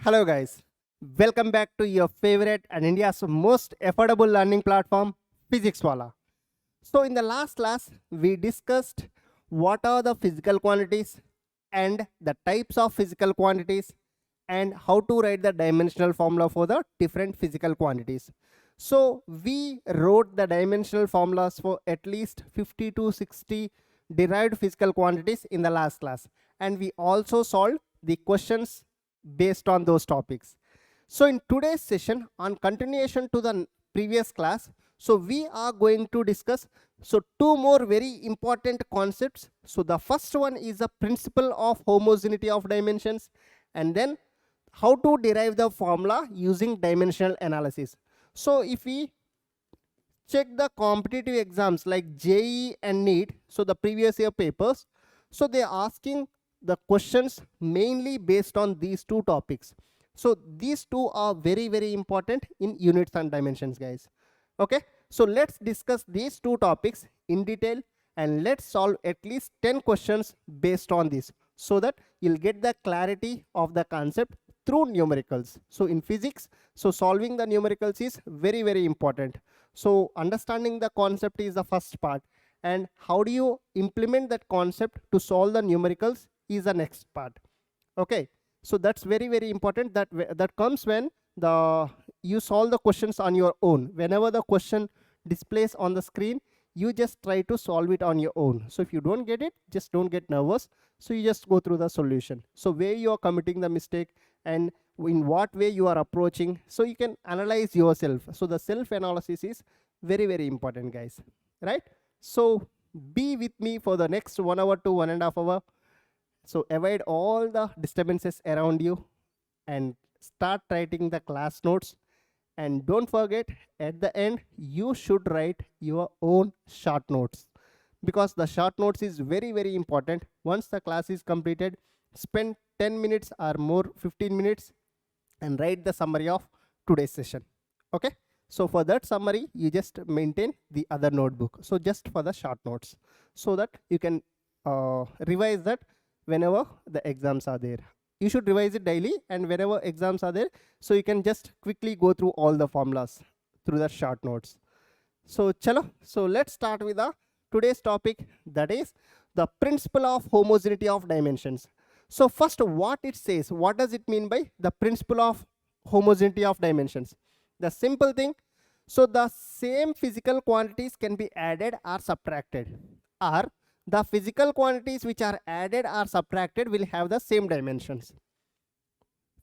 Hello guys, welcome back to your favorite and India's most affordable learning platform, Physics Wala. So in the last class, we discussed what are the physical quantities and the types of physical quantities and how to write the dimensional formula for the different physical quantities. So we wrote the dimensional formulas for at least 50 to 60 derived physical quantities in the last class, and we also solved the questions based on those topics. So in today's session, on continuation to the previous class, so we are going to discuss two more very important concepts. So the first one is the principle of homogeneity of dimensions, and then how to derive the formula using dimensional analysis. So if we check the competitive exams like JEE and NEET, so the previous year papers, so they are asking the questions mainly based on these two topics. So these two are very important in units and dimensions, guys. Okay, so let's discuss these two topics in detail and let's solve at least 10 questions based on this, so that you'll get the clarity of the concept through numericals. So in physics, so solving the numericals is very important. So understanding the concept is the first part, and how do you implement that concept to solve the numericals is the next part. Okay, so that's very important. That comes when you solve the questions on your own. Whenever the question displays on the screen, you just try to solve it on your own. So if you don't get it, just don't get nervous. So you just go through the solution. So where you are committing the mistake and in what way you are approaching, so you can analyze yourself. So the self analysis is very important, guys, right? So be with me for the next 1 hour to 1.5 hours. So avoid all the disturbances around you and start writing the class notes. And don't forget, at the end, you should write your own short notes, because the short notes is very important. Once the class is completed, spend 10 minutes or more, 15 minutes, and write the summary of today's session. Okay, so for that summary, you just maintain the other notebook. So just for the short notes, so that you can revise that whenever the exams are there. You should revise it daily, and whenever exams are there, so you can just quickly go through all the formulas through the short notes. So chalo, so let's start with today's topic, that is the principle of homogeneity of dimensions. So first, what it says, what does it mean by the principle of homogeneity of dimensions? The simple thing, so the same physical quantities can be added or subtracted, or the physical quantities which are added or subtracted will have the same dimensions.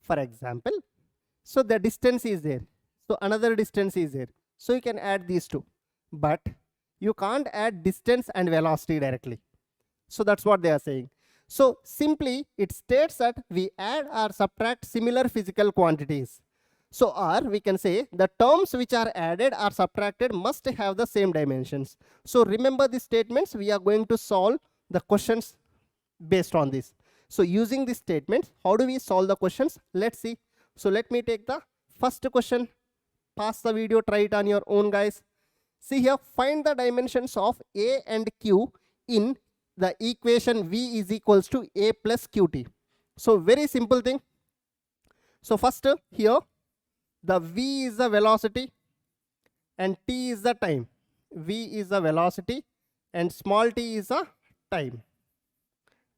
For example, so the distance is there, so another distance is there, so you can add these two, but you can't add distance and velocity directly. So that's what they are saying. So simply it states that we add or subtract similar physical quantities. So, or we can say the terms which are added or subtracted must have the same dimensions. So remember these statements, we are going to solve the questions based on this. So using these statements, how do we solve the questions? Let's see. So let me take the first question. Pause the video, try it on your own, guys. See here, find the dimensions of A and Q in the equation V is equals to A plus QT. So very simple thing. So first here, the V is the velocity and T is the time. V is the velocity and small t is the time.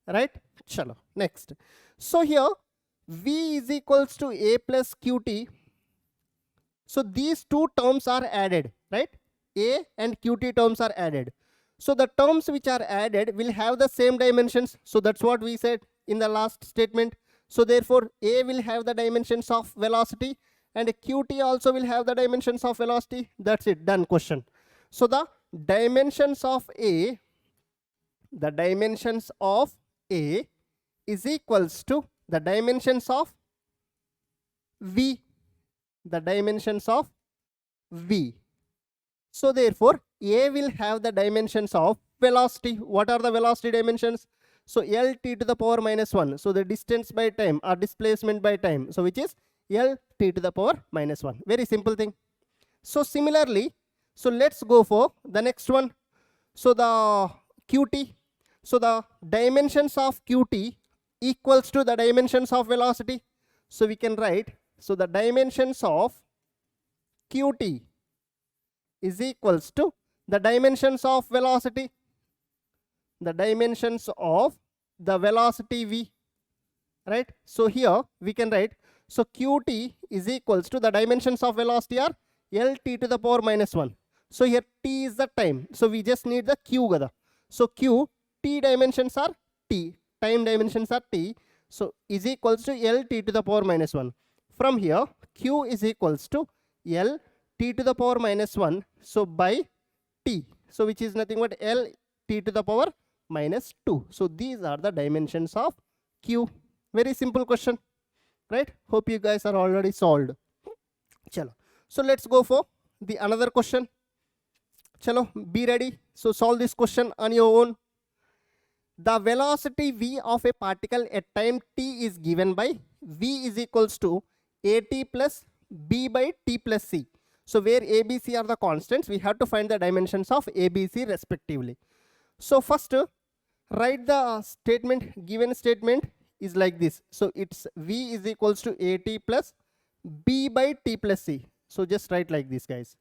Right? Chalo. Next. So here, V is equals to A plus QT. So these two terms are added, right? A and QT terms are added. So the terms which are added will have the same dimensions. So that's what we said in the last statement. So therefore, A will have the dimensions of velocity, and QT also will have the dimensions of velocity. That's it, done question. So the dimensions of A is equals to the dimensions of V, So therefore, A will have the dimensions of velocity. What are the velocity dimensions? So LT to the power minus 1. So the distance by time or displacement by time. So which is L t to the power minus 1. Very simple thing. So similarly, so let's go for the next one. So the QT. So the dimensions of QT equals to the dimensions of velocity. So we can write, so the dimensions of qt is equals to the dimensions of velocity, the dimensions of the velocity v, right? So here we can write, so qt is equals to the dimensions of velocity are lt to the power minus 1. So here t is the time, so we just need the q kada. So q, t dimensions are t, time dimensions are t, so is equals to lt to the power minus 1. From here q is equals to l t to the power minus 1, so by t, so which is nothing but l t to the power minus 2. So these are the dimensions of q. Very simple question, right? Hope you guys are already solved. Chalo. So let's go for the another question. Chalo, be ready. So solve this question on your own. The velocity v of a particle at time t is given by v is equals to at plus b by t plus c. So where a, b, c are the constants, we have to find the dimensions of a, b, c respectively. So first write the statement, given statement is like this. So it's v is equals to at plus b by t plus c. So just write like this, guys.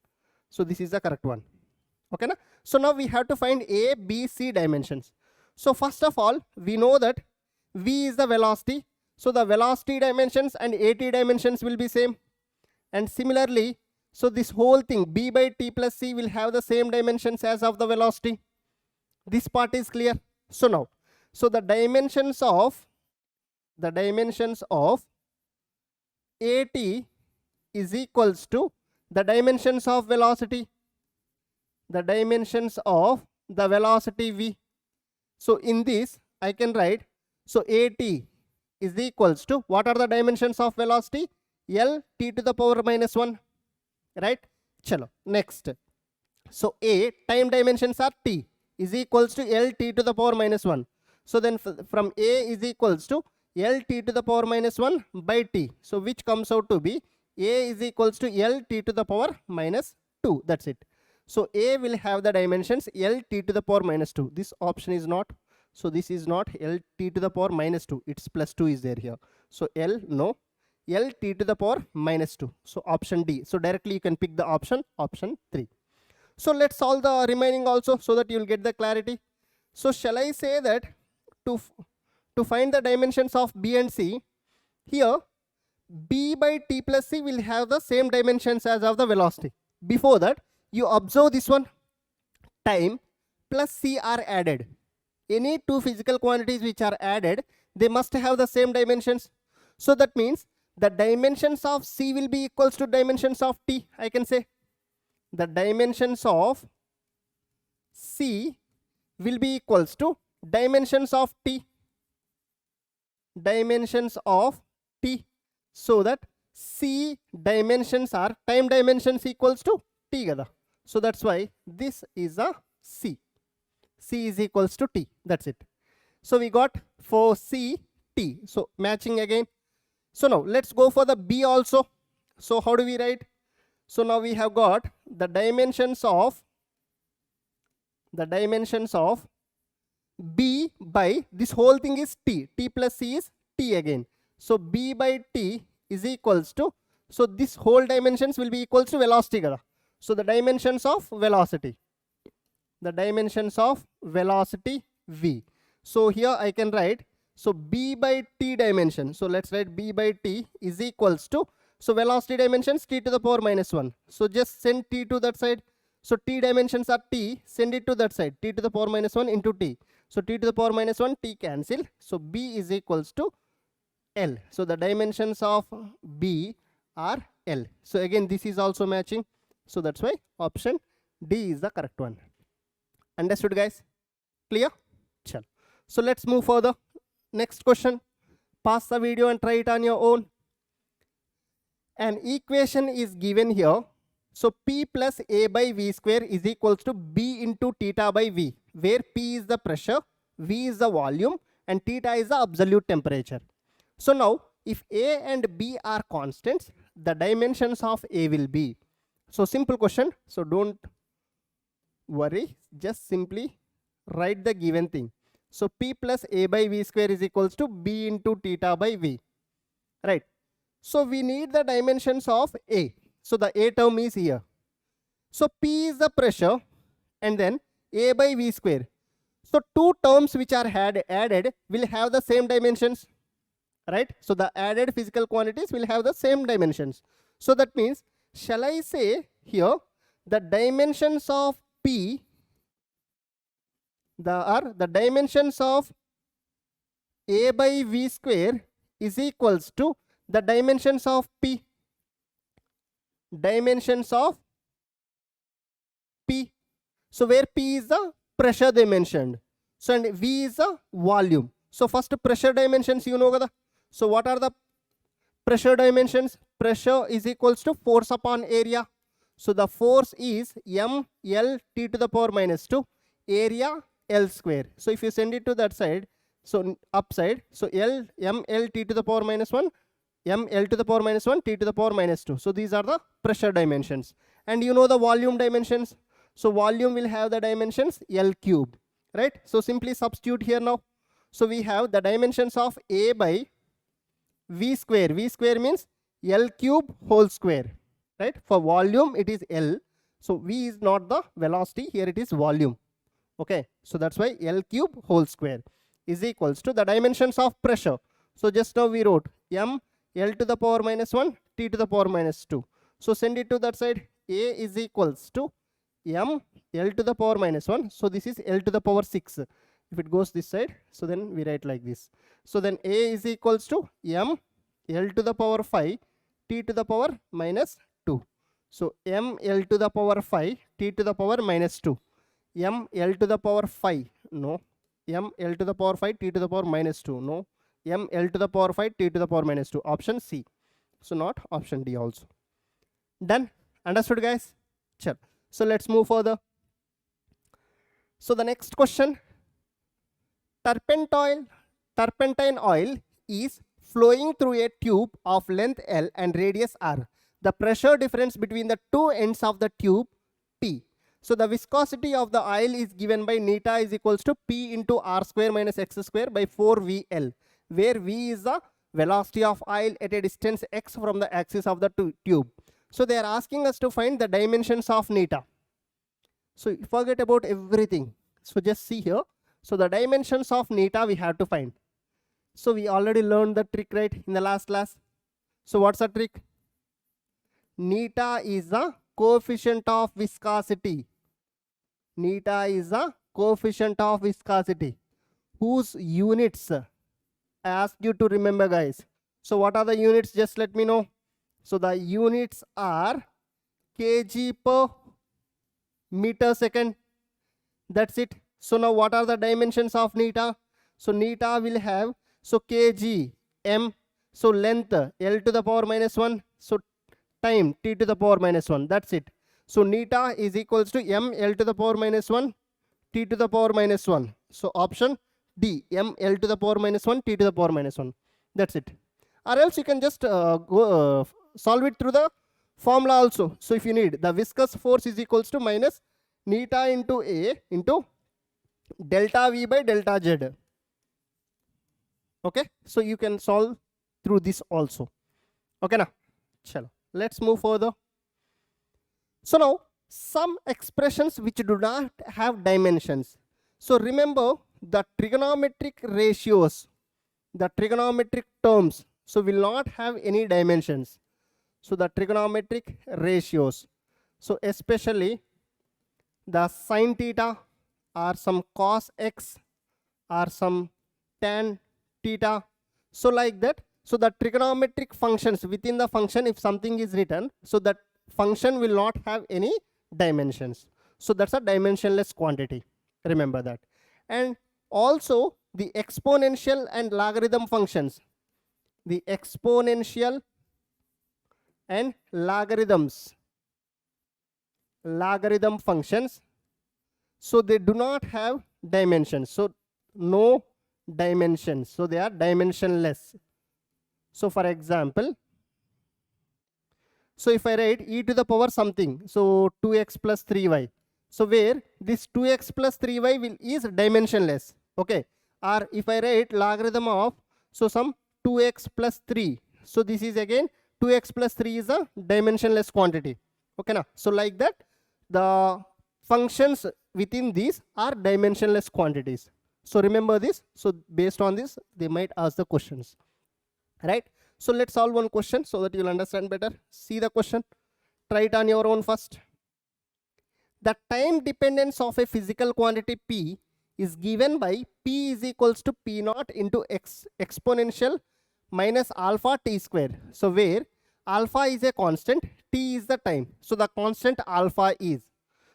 So this is the correct one. Okay na? So now we have to find a, b, c dimensions. So first of all, we know that v is the velocity. So the velocity dimensions and at dimensions will be same. And similarly, so this whole thing b by t plus c will have the same dimensions as of the velocity. This part is clear. So now, so the dimensions of at is equals to the dimensions of velocity, the dimensions of the velocity v. So in this I can write, so at is equals to, what are the dimensions of velocity? L t to the power minus 1, right? Chalo, next. So a, time dimensions are t, is equals to L t to the power minus 1. So then from a is equals to L t to the power minus 1 by t. So which comes out to be a is equals to L t to the power minus 2. That's it. So a will have the dimensions L t to the power minus 2. This option is not. So this is not L t to the power minus 2. It's plus 2 is there here. So L, no. L t to the power minus 2. So option D. So directly you can pick the option 3. So let's solve the remaining also so that you will get the clarity. So shall I say that to find the dimensions of b and c, here b by t plus c will have the same dimensions as of the velocity. Before that, you observe this one, time plus c are added. Any two physical quantities which are added, they must have the same dimensions. So that means the dimensions of c will be equals to dimensions of t. I can say the dimensions of c will be equals to dimensions of t, dimensions of t, so that c dimensions are time dimensions equals to t kada. So that's why this is a c. C is equals to t. That's it. So we got for c t. So matching again. So now let's go for the b also. So how do we write? So now we have got the dimensions of b by this whole thing is t. T plus c is t again. So b by t is equals to, so this whole dimensions will be equals to velocity kada. So the dimensions of velocity, the dimensions of velocity v. So here I can write, so b by t dimension. So let's write b by t is equals to, so velocity dimensions t to the power minus 1. So just send t to that side. So t dimensions are t, send it to that side, t to the power minus 1 into t. So t to the power minus 1, t cancel. So b is equals to L. So the dimensions of b are L. So again this is also matching. So that's why option D is the correct one. Understood, guys? Clear? Chal. So let's move further. Next question. Pause the video and try it on your own. An equation is given here. So P plus A by V square is equals to B into theta by V, where P is the pressure, V is the volume, and theta is the absolute temperature. So now, if A and B are constants, the dimensions of A will be. So simple question. So don't worry. Just simply write the given thing. So P plus A by V square is equals to B into theta by V. Right. So we need the dimensions of A. So the A term is here. So P is the pressure and then A by V square. So two terms which are added will have the same dimensions, right? So the added physical quantities will have the same dimensions. So that means, shall I say here, the dimensions of P are the dimensions of A by V square is equals to the dimensions of P. Dimensions of P. So where P is the pressure they mentioned. So and V is the volume. So first pressure dimensions you know kada. So what are the pressure dimensions? Pressure is equals to force upon area. So the force is mL T to the power minus 2, area L square. So if you send it to that side, so upside, so mL T to the power minus 1, mL to the power minus 1, T to the power minus 2. So these are the pressure dimensions. And you know the volume dimensions. So volume will have the dimensions L cube, right? So simply substitute here now. So we have the dimensions of A by V square. V square means L cube whole square, right? For volume it is L. So V is not the velocity, here it is volume. Okay, so that's why L cube whole square is equals to the dimensions of pressure. So just now we wrote m L to the power minus 1, T to the power minus 2. So send it to that side. A is equals to m L to the power minus 1. So this is L to the power 6. If it goes this side, so then we write like this. So then A is equals to m L to the power 5, T to the power minus 2. So m L to the power 5, T to the power minus 2. M L to the power 5, no. M L to the power 5, T to the power minus 2, no. M L to the power 5, T to the power minus 2. Option C. So not option D also. Done? Understood, guys? Sure. So let's move further. So the next question. Turpentine oil is flowing through a tube of length L and radius R. The pressure difference between the two ends of the tube P. So the viscosity of the oil is given by neta is equals to P into R square minus X square by 4VL, where V is the velocity of oil at a distance X from the axis of the tube. So they are asking us to find the dimensions of neta. So forget about everything. So just see here. So the dimensions of neta we have to find. So we already learned the trick, right, in the last class. So what's the trick? Neta is the coefficient of viscosity. Neta is the coefficient of viscosity, whose units I asked you to remember, guys. So what are the units? Just let me know. So the units are kg per meter second. That's it. So now what are the dimensions of neta? So neta will have, so kg, m, so length, L to the power minus 1, so time, T to the power minus 1. That's it. So neta is equals to m L to the power minus 1, T to the power minus 1. So option D, m L to the power minus 1, T to the power minus 1. That's it. Or else you can just solve it through the formula also. So if you need, the viscous force is equals to minus neta into A into delta V by delta Z. Okay, so you can solve through this also. Okay, now, chalo. Let's move further. So now, some expressions which do not have dimensions. So remember the trigonometric ratios, the trigonometric terms, so will not have any dimensions. So the trigonometric ratios, so especially the sine theta or some cos x or some tan theta, so like that. So the trigonometric functions within the function, if something is written, so that function will not have any dimensions. So that's a dimensionless quantity. Remember that. And also the exponential and logarithm functions. The exponential and logarithm functions, so they do not have dimensions. So no dimensions. So they are dimensionless. So for example, so if I write e to the power something, so 2x plus 3y. So where this 2x plus 3y is dimensionless. Okay. Or if I write logarithm of, so some 2x plus 3. So this is again 2x plus 3 is a dimensionless quantity. Okay, now so like that the functions within these are dimensionless quantities. So remember this. So based on this they might ask the questions, right? So let's solve one question so that you'll understand better. See the question, try it on your own first. The time dependence of a physical quantity P is given by P is equals to P naught into x exponential minus alpha t square. So where alpha is a constant, t is the time. So the constant alpha is.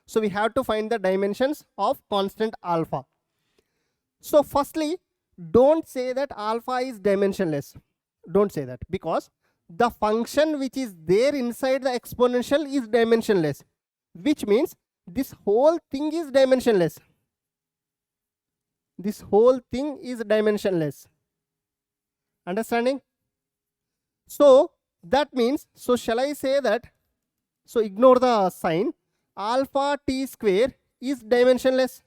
So we have to find the dimensions of constant alpha. So firstly, don't say that alpha is dimensionless. Don't say that, because the function which is there inside the exponential is dimensionless, which means this whole thing is dimensionless. This whole thing is dimensionless. Understanding? So that means, so shall I say that, so ignore the sign, alpha t square is dimensionless.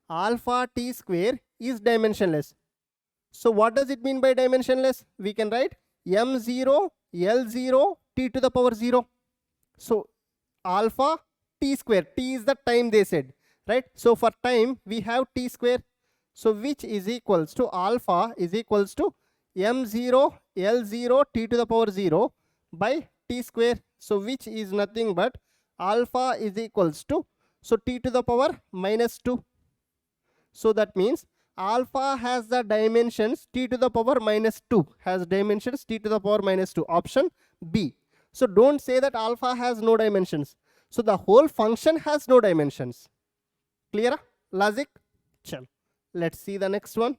Alpha t square is dimensionless. So what does it mean by dimensionless? We can write m0 L0 t to the power 0. So alpha t square, t is the time they said, right? So for time we have t square, so which is equals to alpha is equals to m0 L0 t to the power 0 by t square. So which is nothing but alpha is equals to, so t to the power minus 2. So that means alpha has the dimensions t to the power minus 2, has dimensions t to the power minus 2, option B. So don't say that alpha has no dimensions. So the whole function has no dimensions. Clear? Logic? Chal. Let's see the next one.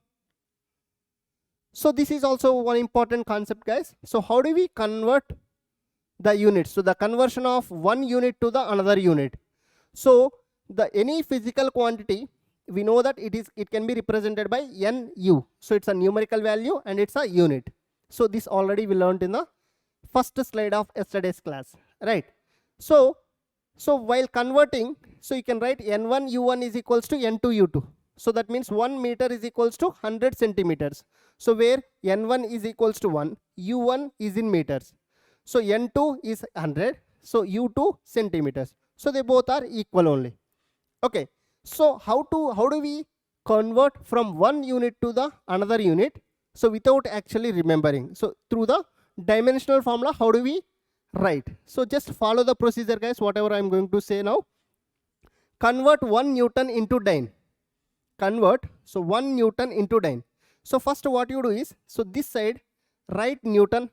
So this is also one important concept, guys. So how do we convert the units? So the conversion of one unit to the another unit. So the any physical quantity, we know that it can be represented by NU. So it's a numerical value and it's a unit. So this already we learned in the first slide of yesterday's class, right? So while converting, so you can write N1 U1 is equals to N2 U2. So that means 1 meter is equals to 100 centimeters. So where N1 is equals to 1, U1 is in meters. So N2 is 100, so U2 centimeters. So they both are equal only. Okay. So how do we convert from one unit to the another unit? So without actually remembering. So through the dimensional formula, how do we write? So just follow the procedure, guys, whatever I'm going to say now. Convert 1 Newton into dyne. Convert, so 1 Newton into dyne. So first what you do is, so this side write Newton.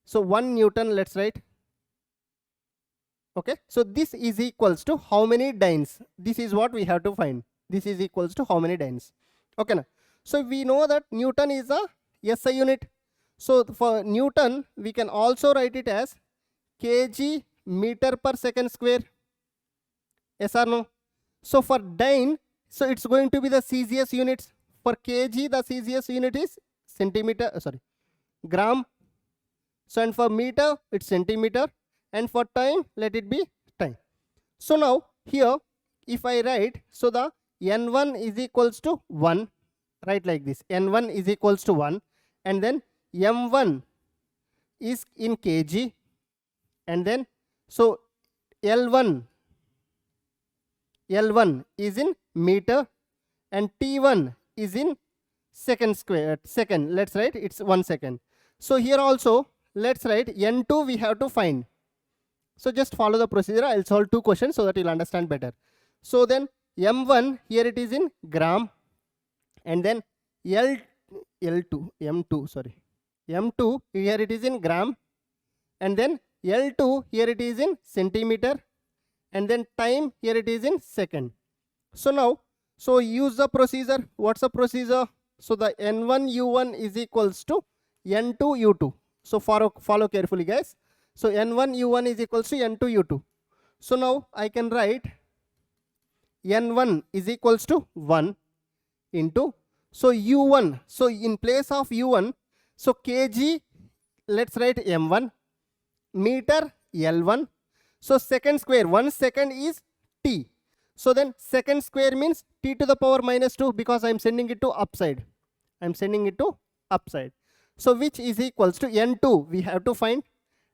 So 1 Newton, let's write. Okay, so this is equals to how many dynes? This is what we have to find. This is equals to how many dynes? Okay, now, so we know that Newton is a SI unit. So for Newton, we can also write it as kg meter per second square. Yes or no? So for dyne, so it's going to be the CGS units. For kg, the CGS unit is centimeter, gram. So and for meter, it's centimeter. And for time, let it be time. So now here, if I write, so the N1 is equals to 1, write like this, N1 is equals to 1, and then M1 is in kg, and then so L1 is in meter, and T1 is in second square, second, let's write it's 1 second. So here also, let's write N2 we have to find. So just follow the procedure. I'll solve 2 questions so that you'll understand better. So then M1 here it is in gram, and then M2 here it is in gram, and then L2 here it is in centimeter, and then time here it is in second. So now, so use the procedure. What's the procedure? So the N1 U1 is equals to N2 U2. So follow carefully, guys. So N1 U1 is equals to N2 U2. So now I can write N1 is equals to 1 into, so U1, so in place of U1, so kg, let's write M1, meter L1, so second square, 1 second is t. So then second square means t to the power minus 2, because I'm sending it to upside. I'm sending it to upside. So which is equals to N2 we have to find,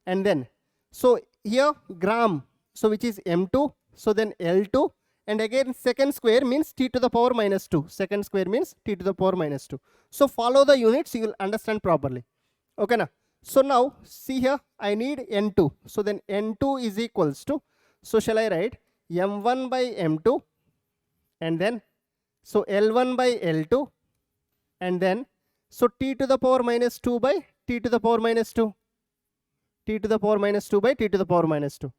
and then so here gram, so which is M2, so then L2, and again second square means T to the power minus 2. Second square means T to the power minus 2. So follow the units, you will understand properly. Okay now. So now see here, I need N2. So then N2 is equals to, so shall I write M1 by M2, and then so L1 by L2, and then so T to the power minus 2 by T to the power minus 2. T to the power minus 2 by T to the power minus 2.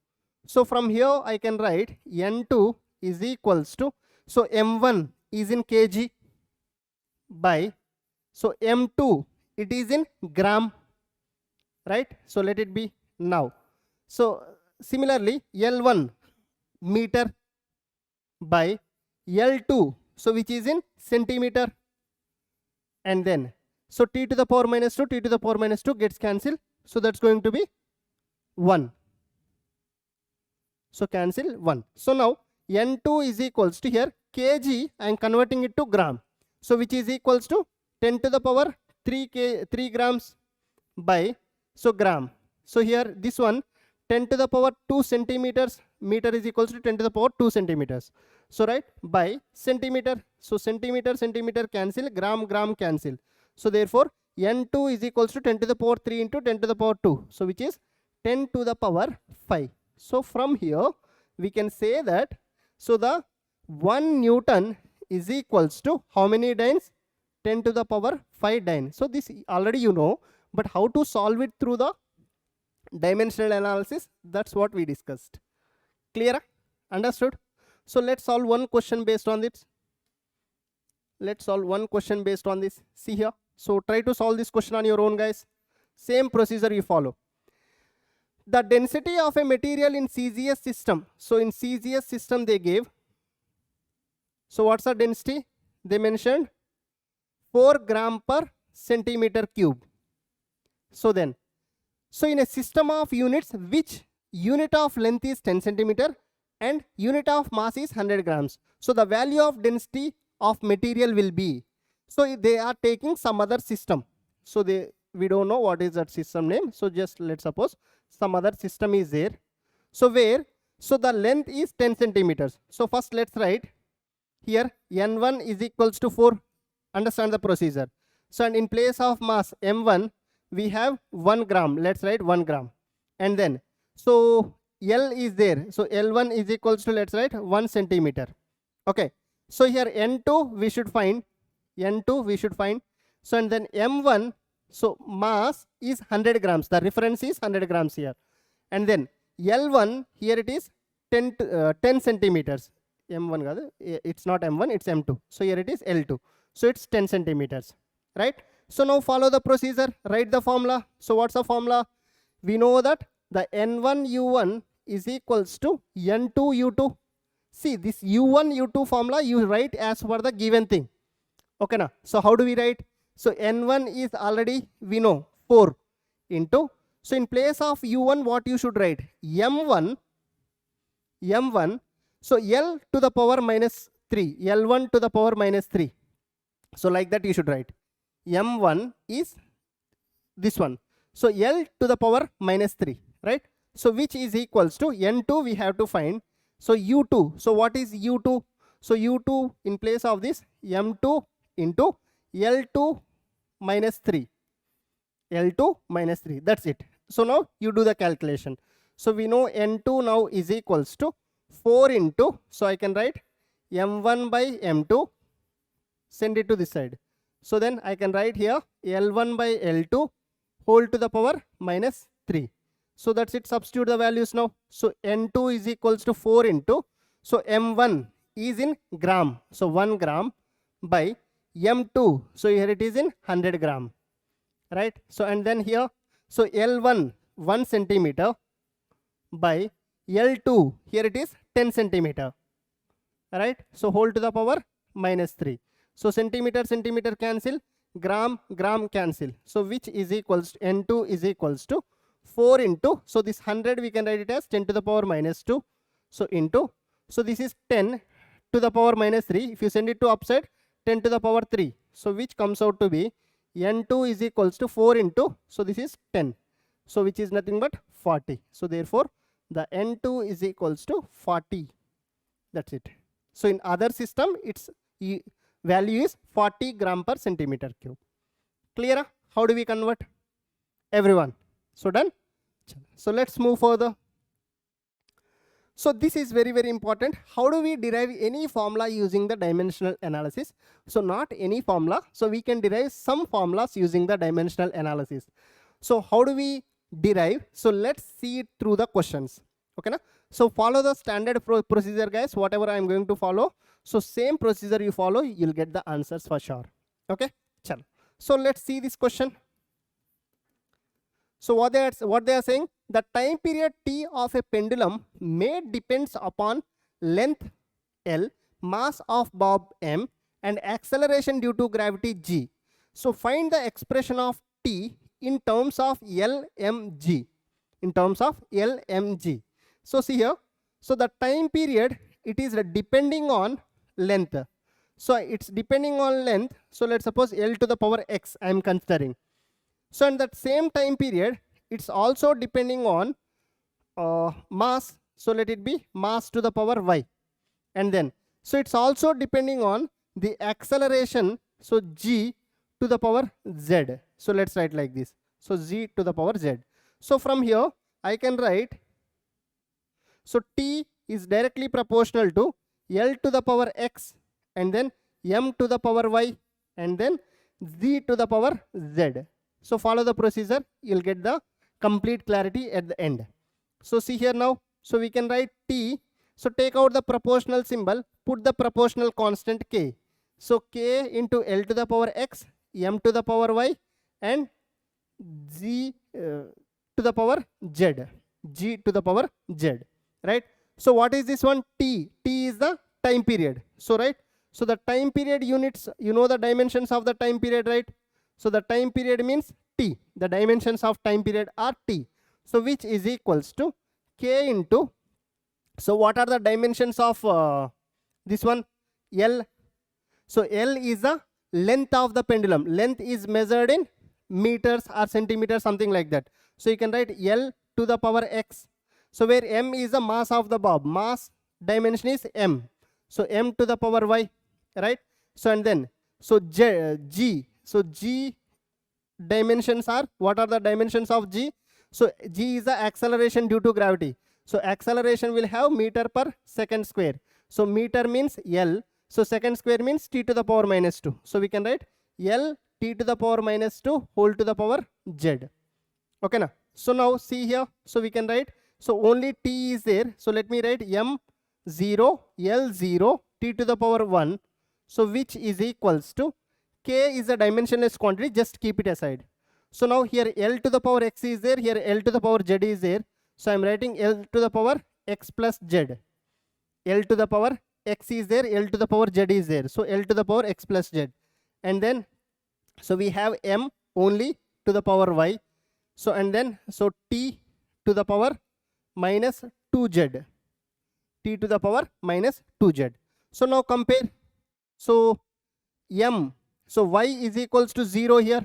So from here I can write N2 is equals to, so M1 is in kg by, so M2 it is in gram, right? So let it be now. So similarly L1 meter by L2, so which is in centimeter, and then so T to the power minus 2, T to the power minus 2 gets cancelled, so that's going to be 1. So cancel 1. So now N2 is equals to, here kg I am converting it to gram, so which is equals to 10 to the power 3 grams by, so gram. So here this one 10 to the power 2 centimeters, meter is equals to 10 to the power 2 centimeters. So right, by centimeter, so centimeter cancel, gram cancel. So therefore N2 is equals to 10 to the power 3 into 10 to the power 2, so which is 10 to the power 5. So from here we can say that, so the 1 Newton is equals to how many dynes? 10 to the power 5 dyne. So this already you know, but how to solve it through the dimensional analysis, that's what we discussed. Clear? Understood? So let's solve one question based on this. Let's solve one question based on this. See here. So try to solve this question on your own, guys. Same procedure you follow. The density of a material in 𝐶𝑍𝑠 system. So in 𝐶𝑍𝑠 system they gave. So what's the density? They mentioned 4 gram per centimeter cube. So then, so in a system of units, which unit of length is 10 centimeter and unit of mass is 100 grams. So the value of density of material will be, so they are taking some other system. So we don't know what is that system name. So just let's suppose some other system is there. So where, so the length is 10 centimeters. So first let's write here N1 is equals to 4. Understand the procedure. So and in place of mass M1 we have 1 gram. Let's write 1 gram. And then so L is there. So L1 is equals to, let's write 1 centimeter. Okay. So here N2 we should find. N2 we should find. So and then M1, so mass is 100 grams. The reference is 100 grams here. And then L1, here it is 10 centimeters. M1, it's not M1, it's M2. So here it is L2. So it's 10 centimeters, right? So now follow the procedure, write the formula. So what's the formula? We know that the N1U1 is equals to N2U2. See this U1, U2 formula you write as per the given thing. Okay now. So how do we write? So N1 is already we know 4 into, so in place of U1 what you should write? M1, so L to the power minus 3, L1 to the power minus 3. So like that you should write. M1 is this one. So L to the power minus 3, right? So which is equals to N2 we have to find. So U2. So what is U2? So U2 in place of this M2 into L2 minus 3. L2 minus 3. That's it. So now you do the calculation. So we know N2 now is equals to 4 into, so I can write M1 by M2. Send it to this side. So then I can write here L1 by L2 whole to the power minus 3. So that's it. Substitute the values now. So N2 is equals to 4 into, so M1 is in gram. So 1 gram by M2. So here it is in 100 gram. Right. So and then here, so L1 1 centimeter by L2. Here it is 10 centimeter. Right. So whole to the power minus 3. So centimeter cancel, gram cancel. So which is equals to N2 is equals to 4 into, so this 100 we can write it as 10 to the power minus 2. So into, so this is 10 to the power minus 3. If you send it to upside, 10 to the power 3. So which comes out to be N2 is equals to 4 into, so this is 10. So which is nothing but 40. So therefore, the N2 is equals to 40. That's it. So in other system, its value is 40 gram per centimeter cube. Clear? How do we convert? Everyone. So done? So let's move further. So this is very, very important. How do we derive any formula using the dimensional analysis? So not any formula. So we can derive some formulas using the dimensional analysis. So how do we derive? So let's see it through the questions. Okay, na? So follow the standard procedure, guys. Whatever I am going to follow. So same procedure you follow, you'll get the answers for sure. Okay. Chalo. So let's see this question. So what they are saying, the time period t of a pendulum may depends upon length L, mass of bob m, and acceleration due to gravity g. So find the expression of t in terms of LmG. In terms of LmG. So see here. So the time period, it is depending on length. So it's depending on length. So let's suppose L to the power x I am considering. So in that same time period, it's also depending on mass. So let it be mass to the power y. And then, so it's also depending on the acceleration. So g to the power z. So let's write like this. So g to the power z. So from here, I can write, so t is directly proportional to L to the power x, and then m to the power y, and then z to the power z. So follow the procedure, you'll get the complete clarity at the end. So see here now, so we can write t. So take out the proportional symbol, put the proportional constant k. So k into L to the power x, m to the power y, and z to the power z, g to the power z, right? So what is this one? T. T is the time period. So right, so the time period units, you know the dimensions of the time period, right? So the time period means t. The dimensions of time period are t. So which is equals to k into, so what are the dimensions of this one? L. So L is the length of the pendulum. Length is measured in meters or centimeters, something like that. So you can write L to the power x. So where m is the mass of the bob. Mass dimension is m. So m to the power y, right? So and then, so g. So g dimensions are, what are the dimensions of g? So g is the acceleration due to gravity. So acceleration will have meter per second square. So meter means L. So second square means t to the power minus 2. So we can write L t to the power minus 2 whole to the power z. Okay na? So now see here. So we can write, so only t is there. So let me write m0 L0 t to the power 1. So which is equals to, k is a dimensionless quantity, just keep it aside. So now here L to the power x is there, here L to the power z is there. So I am writing L to the power x plus z. L to the power x is there, L to the power z is there. So L to the power x plus z. And then, so we have m only to the power y. So and then, so t to the power minus 2z. T to the power minus 2z. So now compare. So m, so y is equals to 0 here.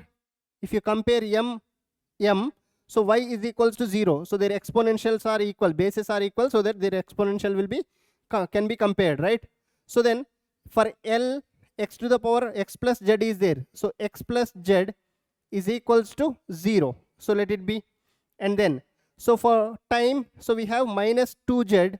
If you compare m, so y is equals to 0. So their exponentials are equal, bases are equal, so that their exponential will be, can be compared, right? So then for L, x to the power x plus z is there. So x plus z is equals to 0. So let it be. And then, so for time, so we have minus 2z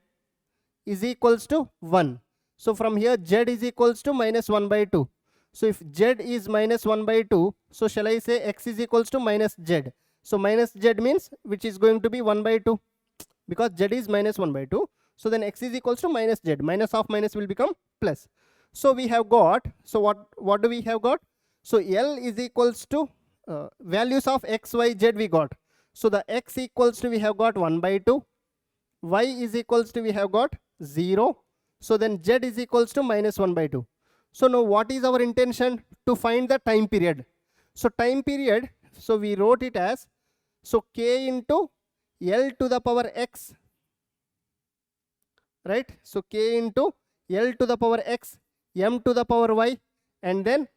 is equals to 1. So from here z is equals to minus 1 by 2. So if z is minus 1 by 2, so shall I say x is equals to minus z. So minus z means which is going to be 1 by 2, because z is minus 1 by 2. So then x is equals to minus z. Minus of minus will become plus. So we have got, so what do we have got? So L is equals to values of x, y, z we got. So the x equals to, we have got 1 by 2. Y is equals to, we have got 0. So then z is equals to minus 1 by 2. So now what is our intention? To find the time period. So time period, so we wrote it as, so k into L to the power x, right? So k into L to the power x, m to the power y, and then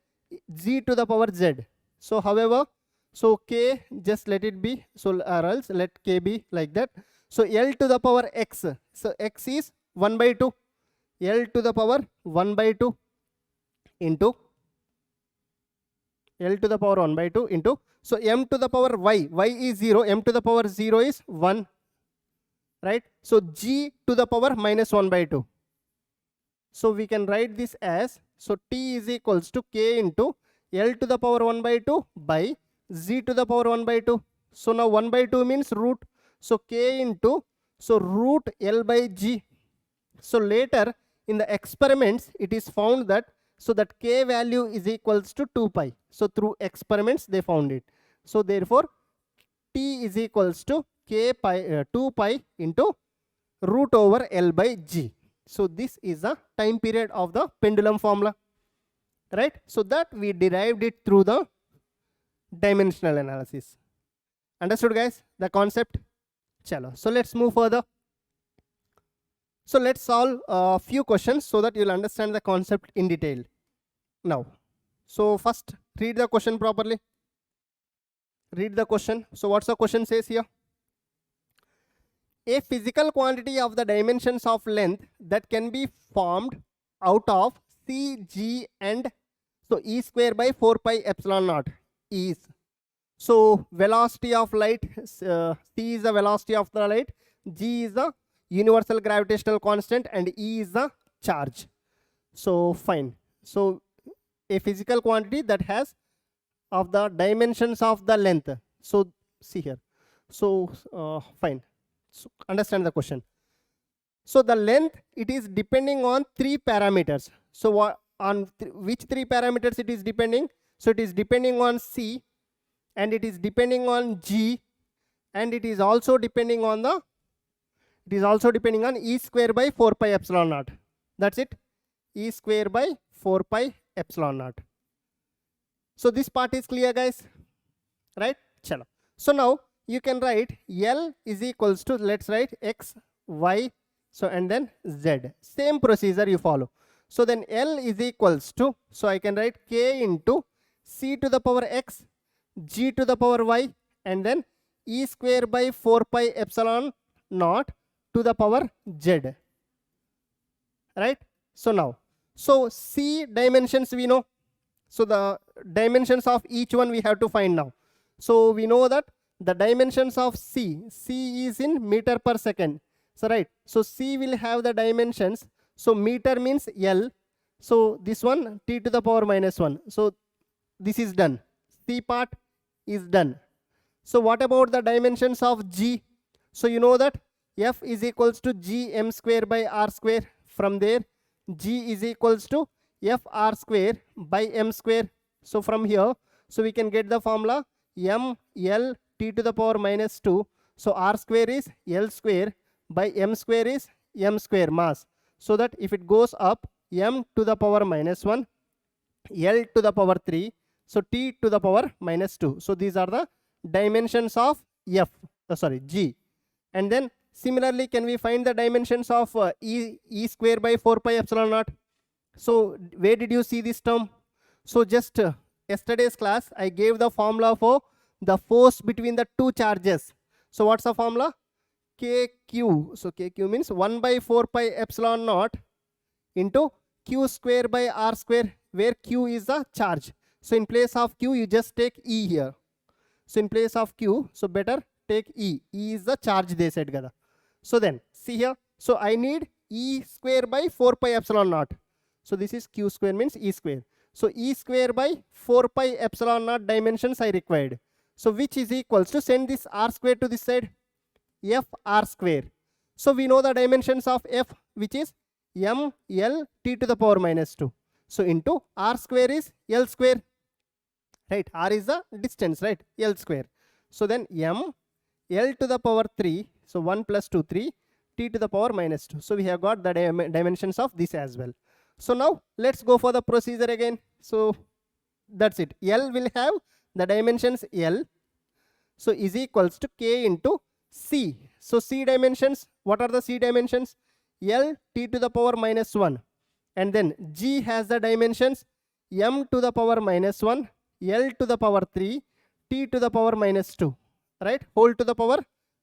z to the power z. So however, so k, just let it be, so or else let k be like that. So L to the power x, so x is 1 by 2, L to the power 1 by 2 into L to the power 1 by 2 into, so m to the power y is 0, m to the power 0 is 1, right? So g to the power minus 1 by 2. So we can write this as, so t is equals to k into L to the power 1 by 2 by z to the power 1 by 2. So now 1 by 2 means root, so k into, so root L by g. So later in the experiments it is found that, so that k value is equals to 2 pi. So through experiments they found it. So therefore t is equals to k pi 2 pi into root over L by g. So this is the time period of the pendulum formula, right? So that we derived it through the dimensional analysis. Understood guys the concept? Chalo. So let's move further. So let's solve a few questions so that you'll understand the concept in detail now. So first read the question properly. Read the question. So what's the question says here? A physical quantity of the dimensions of length that can be formed out of c, g and, so e square by 4 pi epsilon naught is. So velocity of light, c is the velocity of the light, g is the universal gravitational constant and e is the charge. So fine. So a physical quantity that has of the dimensions of the length. So see here. So fine. So understand the question. So the length, it is depending on 3 parameters. So what on which 3 parameters it is depending? So it is depending on c, and it is depending on g, and it is also depending on the, it is also depending on e square by 4 pi epsilon naught. That's it. E square by 4 pi epsilon naught. So this part is clear guys, right? Chalo. So now you can write L is equals to, let's write x, y, so and then z. Same procedure you follow. So then L is equals to, so I can write k into c to the power x, g to the power y, and then e square by 4 pi epsilon naught to the power z. Right? So now, so c dimensions we know. So the dimensions of each one we have to find now. So we know that the dimensions of c is in meter per second. So right, so c will have the dimensions. So meter means L. So this one t to the power minus 1. So this is done. C part is done. So what about the dimensions of g? So you know that f is equals to g m square by r square. From there g is equals to f r square by m square. So from here, so we can get the formula m L t to the power minus 2. So r square is L square by m square is m square mass. So that if it goes up, m to the power minus 1, L to the power 3, so t to the power minus 2. So these are the dimensions of f, g. And then similarly, can we find the dimensions of e square by 4 pi epsilon naught? So where did you see this term? So just yesterday's class, I gave the formula for the force between the two charges. So what's the formula? kq. So kq means 1 by 4 pi epsilon naught into q square by r square, where q is the charge. So in place of q, you just take e here. So in place of q, so better take e. E is the charge, they said gada. So then see here. So I need e square by 4 pi epsilon naught. So this is q square means e square. So e square by 4 pi epsilon naught dimensions I required. So which is equals to, send this r square to this side, f r square. So we know the dimensions of f, which is m L t to the power minus 2. So into r square is L square. Right, r is the distance, right? L square. So then m L to the power 3. So 1 plus 2, 3, t to the power minus 2. So we have got the dimensions of this as well. So now let's go for the procedure again. So that's it. L will have the dimensions L. So is equals to k into c. So c dimensions, what are the c dimensions? L t to the power minus 1. And then g has the dimensions m to the power minus 1, L to the power 3 T to the power minus 2, right, whole to the power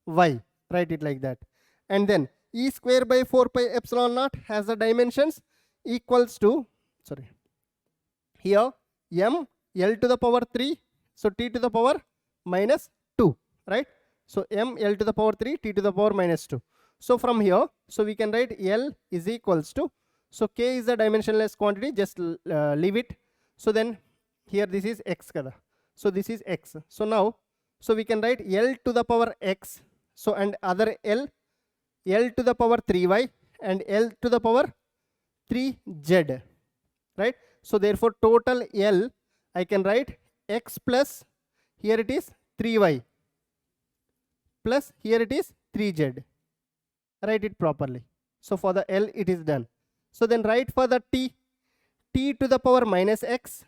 Y, write it like that. And then E square by 4 pi epsilon naught has the dimensions equals to, sorry, here m L to the power 3, so T to the power minus 2, right? So m L to the power 3 T to the power minus 2. So from here, so we can write L is equals to, so K is the dimensionless quantity, just leave it. So then here this is X kada. So this is X. So now, so we can write L to the power X. So and other L to the power 3y and L to the power 3z, right? So therefore total L I can write X plus, here it is 3y plus here it is 3z. Write it properly. So for the L it is done. So then write for the T to the power minus X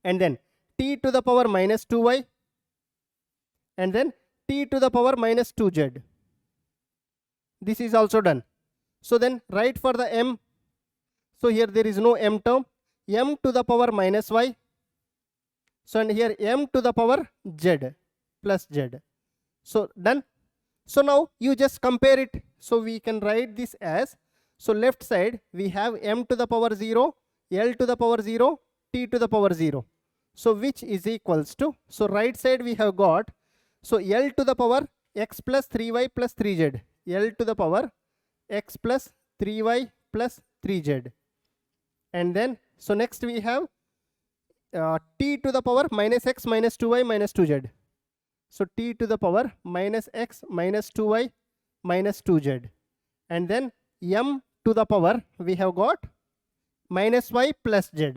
and then T to the power minus 2y and then T to the power minus 2z. This is also done. So then write for the M. So here there is no M term. M to the power minus y. So and here M to the power z plus z. So done. So now you just compare it. So we can write this as, so left side we have M to the power 0, L to the power 0, T to the power 0. So which is equals to, so right side we have got, so L to the power X plus 3y plus 3z. L to the power X plus 3y plus 3z. And then, so next we have T to the power minus X minus 2y minus 2z. So T to the power minus X minus 2y minus 2z. And then M to the power we have got minus y plus z.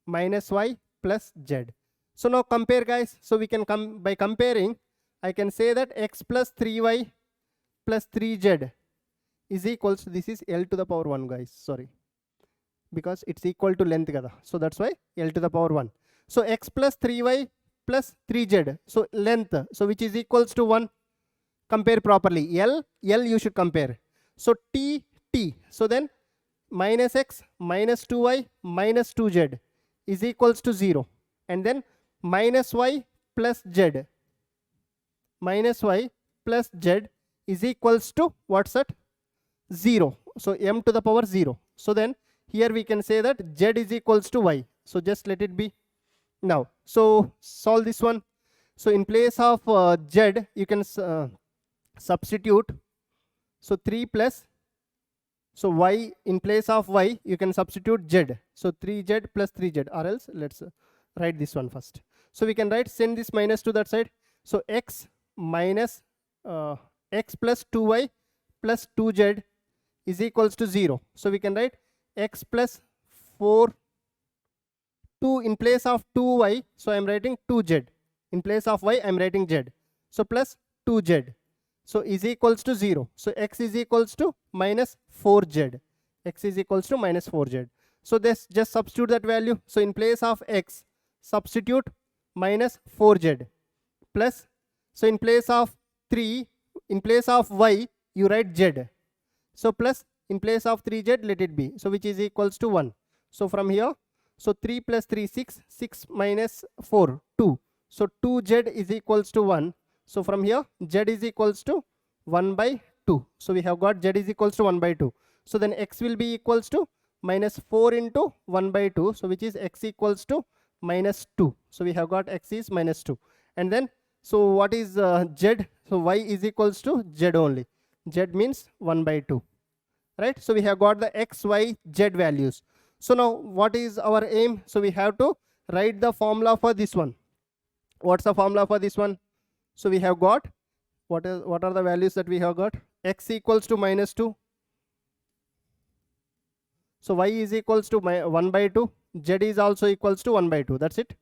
Minus y plus z. So now compare guys. So we can come by comparing, I can say that X plus 3y plus 3z is equals to, this is L to the power 1 guys, sorry, because it's equal to length kada. So that's why L to the power 1. So X plus 3y plus 3z, so length, so which is equals to 1. Compare properly. L you should compare. So T, so then minus X minus 2y minus 2z is equals to 0. And then minus y plus z. Minus y plus z is equals to, what's that? 0. So M to the power 0. So then here we can say that z is equals to y. So just let it be. Now, so solve this one. So in place of z, you can substitute. So 3 plus, so y, in place of y, you can substitute z. So 3z plus 3z, or else let's write this one first. So we can write, send this minus to that side. So x minus x plus 2y plus 2z is equals to 0. So we can write x plus 4, 2 in place of 2y. So I am writing 2z. In place of y, I am writing z. So plus 2z. So is equals to 0. So x is equals to minus 4z. X is equals to minus 4z. So this just substitute that value. So in place of x, substitute minus 4z plus, so in place of 3, in place of y, you write z. So plus, in place of 3z, let it be. So which is equals to 1. So from here, so 3 plus 3, 6, 6 minus 4, 2. So 2z is equals to 1. So from here, z is equals to 1 by 2. So we have got z is equals to 1 by 2. So then x will be equals to minus 4 into 1 by 2. So which is x equals to minus 2. So we have got x is minus 2. And then, so what is z? So y is equals to z only. Z means 1 by 2. Right? So we have got the x, y, z values. So now what is our aim? So we have to write the formula for this one. What's the formula for this one? So we have got, what are the values that we have got? X equals to minus 2. So y is equals to 1 by 2. Z is also equals to 1 by 2. That's it.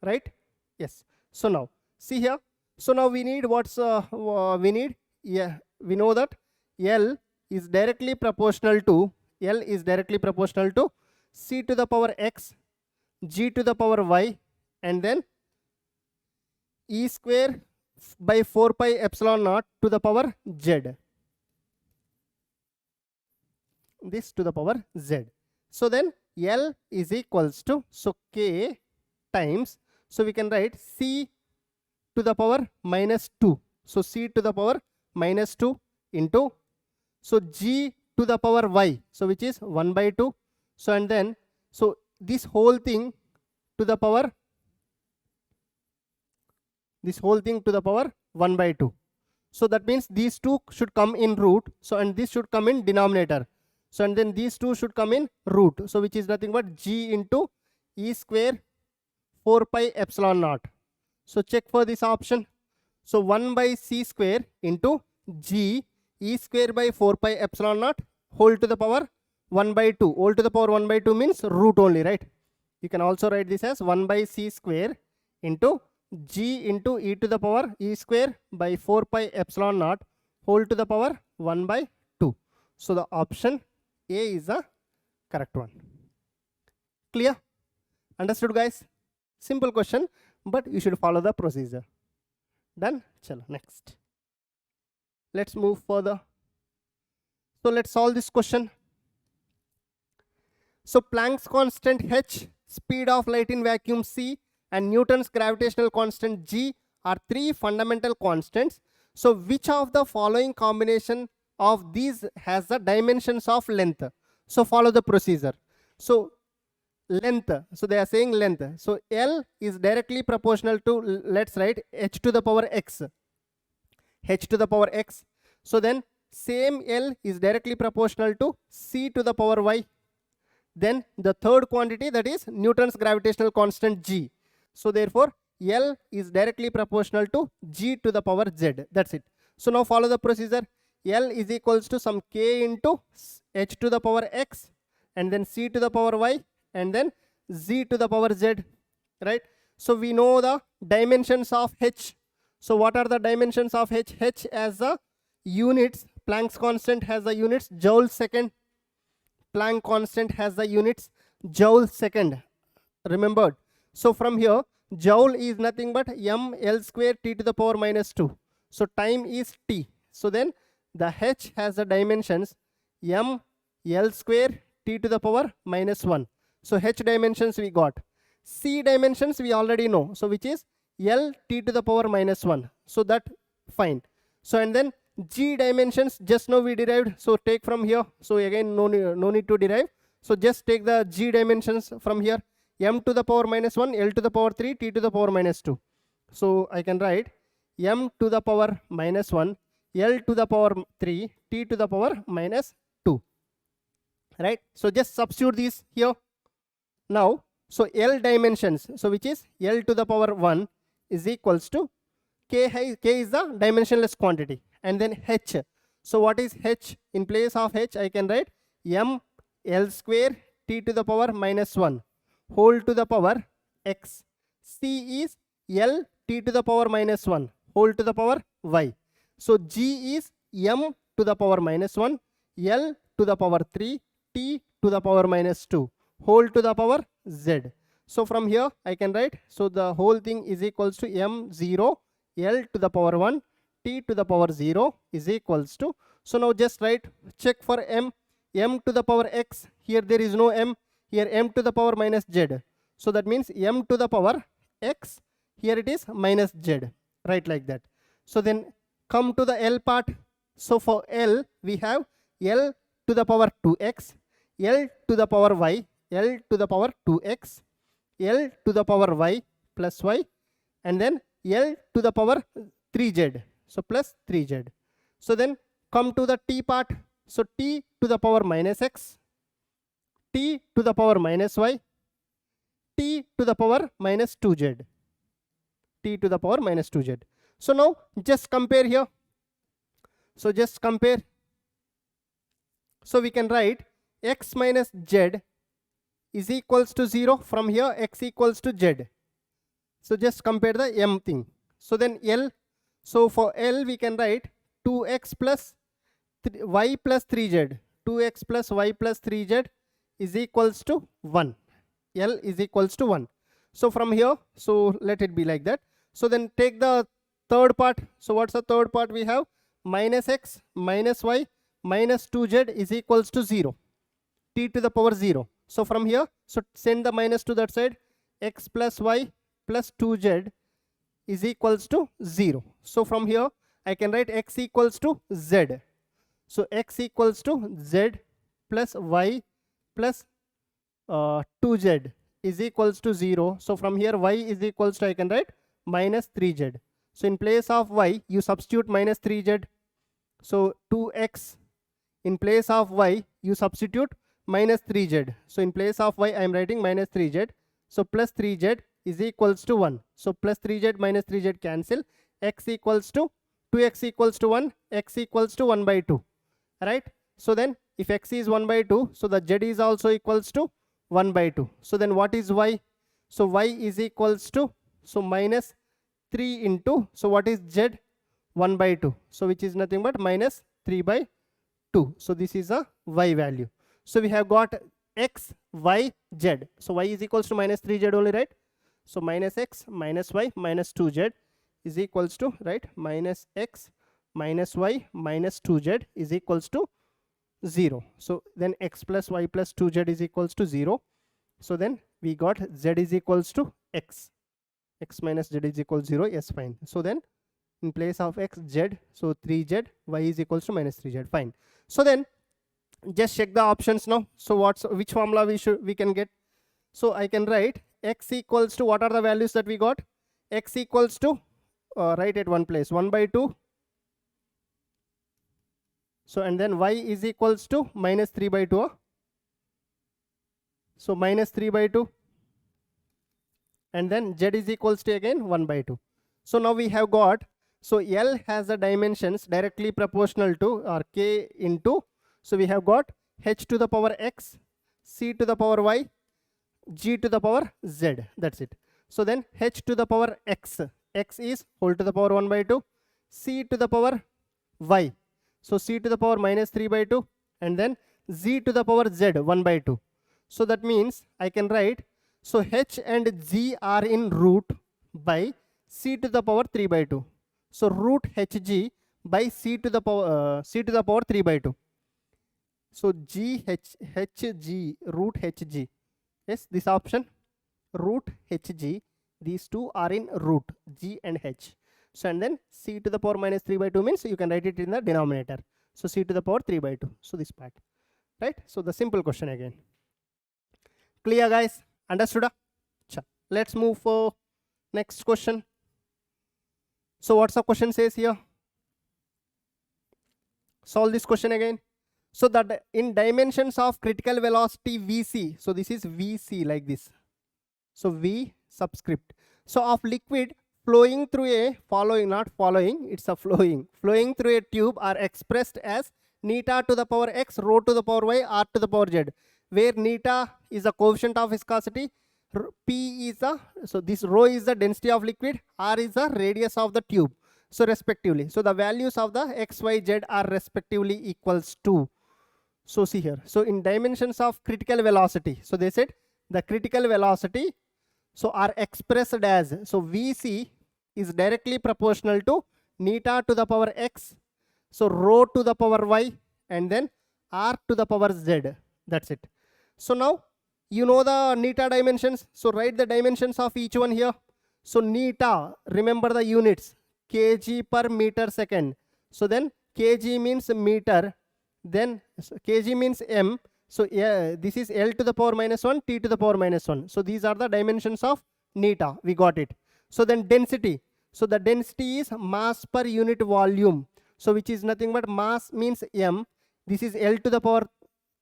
Right? Yes. So now, see here. So now we need what's, we need, yeah, we know that L is directly proportional to, C to the power X, G to the power Y, and then E square by 4 pi epsilon naught to the power Z. This to the power Z. So then L is equals to, so K times, so we can write C to the power minus 2. So C to the power minus 2 into, so G to the power Y, so which is 1 by 2. So and then, so this whole thing to the power, this whole thing to the power 1 by 2. So that means these two should come in root. So and this should come in denominator. So and then these two should come in root. So which is nothing but G into E square 4 pi epsilon naught. So check for this option. So 1 by C square into G E square by 4 pi epsilon naught whole to the power 1 by 2. Whole to the power 1 by 2 means root only, right? You can also write this as 1 by C square into G into E to the power E square by 4 pi epsilon naught whole to the power 1 by 2. So the option A is the correct one. Clear? Understood, guys? Simple question, but you should follow the procedure. Done? Chalo, next. Let's move further. So let's solve this question. So Planck's constant h, speed of light in vacuum c, and Newton's gravitational constant g are three fundamental constants. So which of the following combination of these has the dimensions of length? So follow the procedure. So length, so they are saying length. So L is directly proportional to, let's write h to the power x. H to the power x. So then same L is directly proportional to c to the power y. Then the third quantity, that is Newton's gravitational constant g. So therefore L is directly proportional to g to the power z. That's it. So now follow the procedure. L is equals to some k into h to the power x, and then c to the power y, and then z to the power z, right? So we know the dimensions of h. So what are the dimensions of h? H as the units, Planck's constant has the units joule second. Planck constant has the units joule second. Remembered? So from here, joule is nothing but m L square t to the power minus 2. So time is t. So then the h has the dimensions m L square t to the power minus 1. So h dimensions we got. C dimensions we already know. So which is L t to the power minus 1. So that fine. So and then g dimensions just now we derived. So take from here. So again no need to derive. So just take the g dimensions from here. M to the power minus 1, L to the power 3, t to the power minus 2. So I can write m to the power minus 1, L to the power 3, t to the power minus 2. Right? So just substitute these here. Now, so L dimensions, so which is L to the power 1 is equals to K is the dimensionless quantity, and then h. So what is h? In place of h, I can write m L square t to the power minus 1 whole to the power x. C is L t to the power minus 1 whole to the power y. So g is m to the power minus 1, L to the power 3, t to the power minus 2 whole to the power z. So from here I can write, so the whole thing is equals to m0 L to the power 1 t to the power 0 is equals to, so now just write, check for m to the power x. Here there is no m, here m to the power minus z. So that means m to the power x, here it is minus z, right, like that. So then come to the L part. So for L we have L to the power 2x, L to the power y, L to the power 2x, L to the power y plus y, and then L to the power 3z, so plus 3z. So then come to the t part. So t to the power minus x, t to the power minus y, t to the power minus 2z, t to the power minus 2z. So now just compare here. So just compare. So we can write x minus z is equals to 0. From here x equals to z. So just compare the m thing. So then L, so for L we can write 2x plus y plus 3z. 2x plus y plus 3z is equals to 1. L is equals to 1. So from here, so let it be like that. So then take the third part. So what's the third part we have? Minus x minus y minus 2z is equals to 0. T to the power 0. So from here, so send the minus to that side. X plus y plus 2z is equals to 0. So from here, I can write x equals to z. So x equals to z plus y plus 2z is equals to 0. So from here, y is equals to, I can write minus 3z. So in place of y, you substitute minus 3z. So 2x, in place of y, you substitute minus 3z. So in place of y, I am writing minus 3z. So plus 3z is equals to 1. So plus 3z minus 3z cancel. X equals to 2x equals to 1, x equals to 1 by 2. Right? So then if x is 1 by 2, so the z is also equals to 1 by 2. So then what is y? So y is equals to, so minus 3 into, so what is z? 1 by 2. So which is nothing but minus 3 by 2. So this is a y value. So we have got x, y, z. So y is equals to minus 3z only, right? So minus x minus y minus 2z is equals to, right, minus x minus y minus 2z is equals to 0. So then x plus y plus 2z is equals to 0. So then we got z is equals to x. X minus z is equals 0. Yes, fine. So then in place of x, z, so 3z, y is equals to minus 3z. Fine. So then just check the options now. So which formula we can get? So I can write x equals to, what are the values that we got? X equals to, write at one place, 1 by 2. So and then y is equals to minus 3 by 2. So minus 3 by 2. And then z is equals to again 1 by 2. So now we have got, so L has the dimensions directly proportional to, or k into, so we have got h to the power x, c to the power y, g to the power z. That's it. So then h to the power x, x is whole to the power 1 by 2, c to the power y, so c to the power minus 3 by 2, and then z to the power z 1 by 2. So that means I can write, so h and g are in root by c to the power 3 by 2. So root hg by c to the power 3 by 2. So hg root hg. Yes, this option root hg, these two are in root, g and h. So and then c to the power minus 3 by 2 means you can write it in the denominator. So c to the power 3 by 2. So this part, right? So the simple question again. Clear, guys? Understood? Let's move for next question. So what's the question says here? Solve this question again. So that in dimensions of critical velocity Vc, so this is Vc like this. So V subscript. So of liquid flowing through a flowing through a tube are expressed as neta to the power x, rho to the power y, r to the power z, where neta is the coefficient of viscosity, p is the, so this rho is the density of liquid, r is the radius of the tube, so respectively. So the values of the x, y, z are respectively equals to, so see here, so in dimensions of critical velocity, so they said the critical velocity, so are expressed as, so Vc is directly proportional to neta to the power x, so rho to the power y, and then r to the power z. That's it. So now you know the neta dimensions, so write the dimensions of each one here. So neta, remember the units, kg per meter second. So then kg means meter, then kg means m. So yeah, this is L to the power minus 1, T to the power minus 1. So these are the dimensions of neta. We got it. So then density. So the density is mass per unit volume. So which is nothing but mass means m. This is L to the power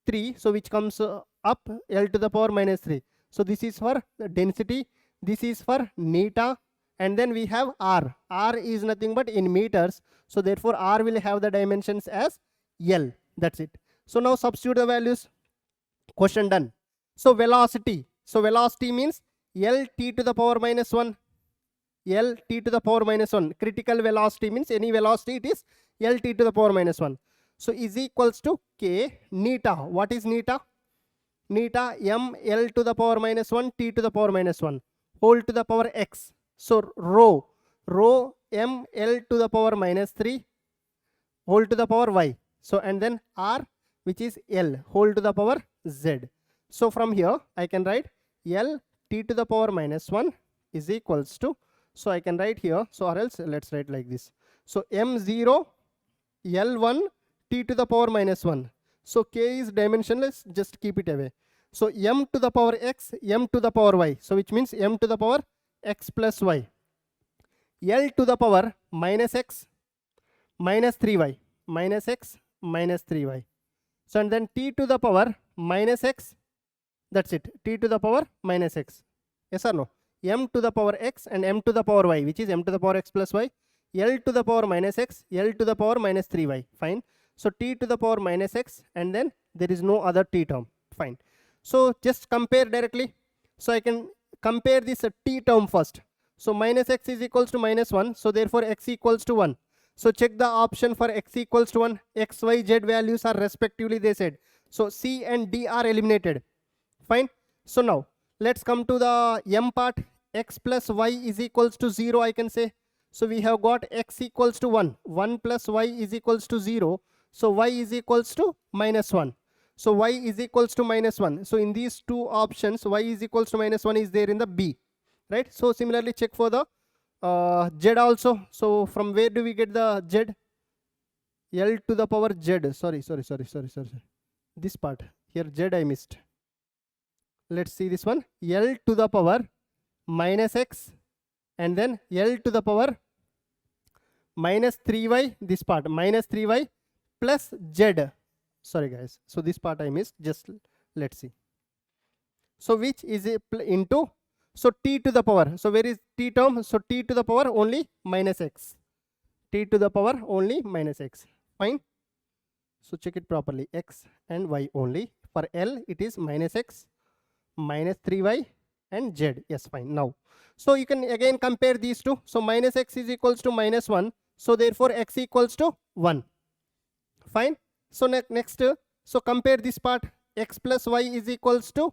3. So which comes up L to the power minus 3. So this is for the density. This is for neta. And then we have R. R is nothing but in meters. So therefore R will have the dimensions as L. That's it. So now substitute the values. Question done. So velocity. So velocity means L t to the power minus 1. L t to the power minus 1. Critical velocity means any velocity, it is L t to the power minus 1. So is equals to K neta. What is neta? Neta m L to the power minus 1 t to the power minus 1 whole to the power x. So rho m L to the power minus 3 whole to the power y. So and then r, which is L whole to the power z. So from here I can write L t to the power minus 1 is equals to, so I can write here, so or else let's write like this. So M0 L1 t to the power minus 1. So k is dimensionless, just keep it away. So m to the power x, m to the power y. So which means m to the power x plus y. L to the power minus x minus 3y, minus x minus 3y. So and then t to the power minus x, that's it, t to the power minus x. Yes or no? M to the power x and m to the power y, which is m to the power x plus y. L to the power minus x, L to the power minus 3y. Fine. So t to the power minus x, and then there is no other t term. Fine. So just compare directly. So I can compare this t term first. So minus x is equals to minus 1. So therefore x equals to 1. So check the option for x equals to 1. X, y, z values are respectively, they said. So c and d are eliminated. Fine. So now let's come to the m part. X plus y is equals to 0, I can say. So we have got x equals to 1. 1 plus y is equals to 0. So y is equals to minus 1. So y is equals to minus 1. So in these two options, y is equals to minus 1 is there in the B. Right? So similarly check for the z also. So from where do we get the z? L to the power z. Sorry. This part. Here z I missed. Let's see this one. L to the power minus x, and then L to the power minus 3y, this part minus 3y plus z. Sorry guys, so this part I missed, just let's see. So which is into, so t to the power, so where is t term? So t to the power only minus x, t to the power only minus x. Fine. So check it properly, x and y only. For L it is minus x minus 3y and z. Yes, fine. Now so you can again compare these two. So minus x is equals to minus 1. So therefore x equals to 1. Fine. So next, so compare this part. X plus y is equals to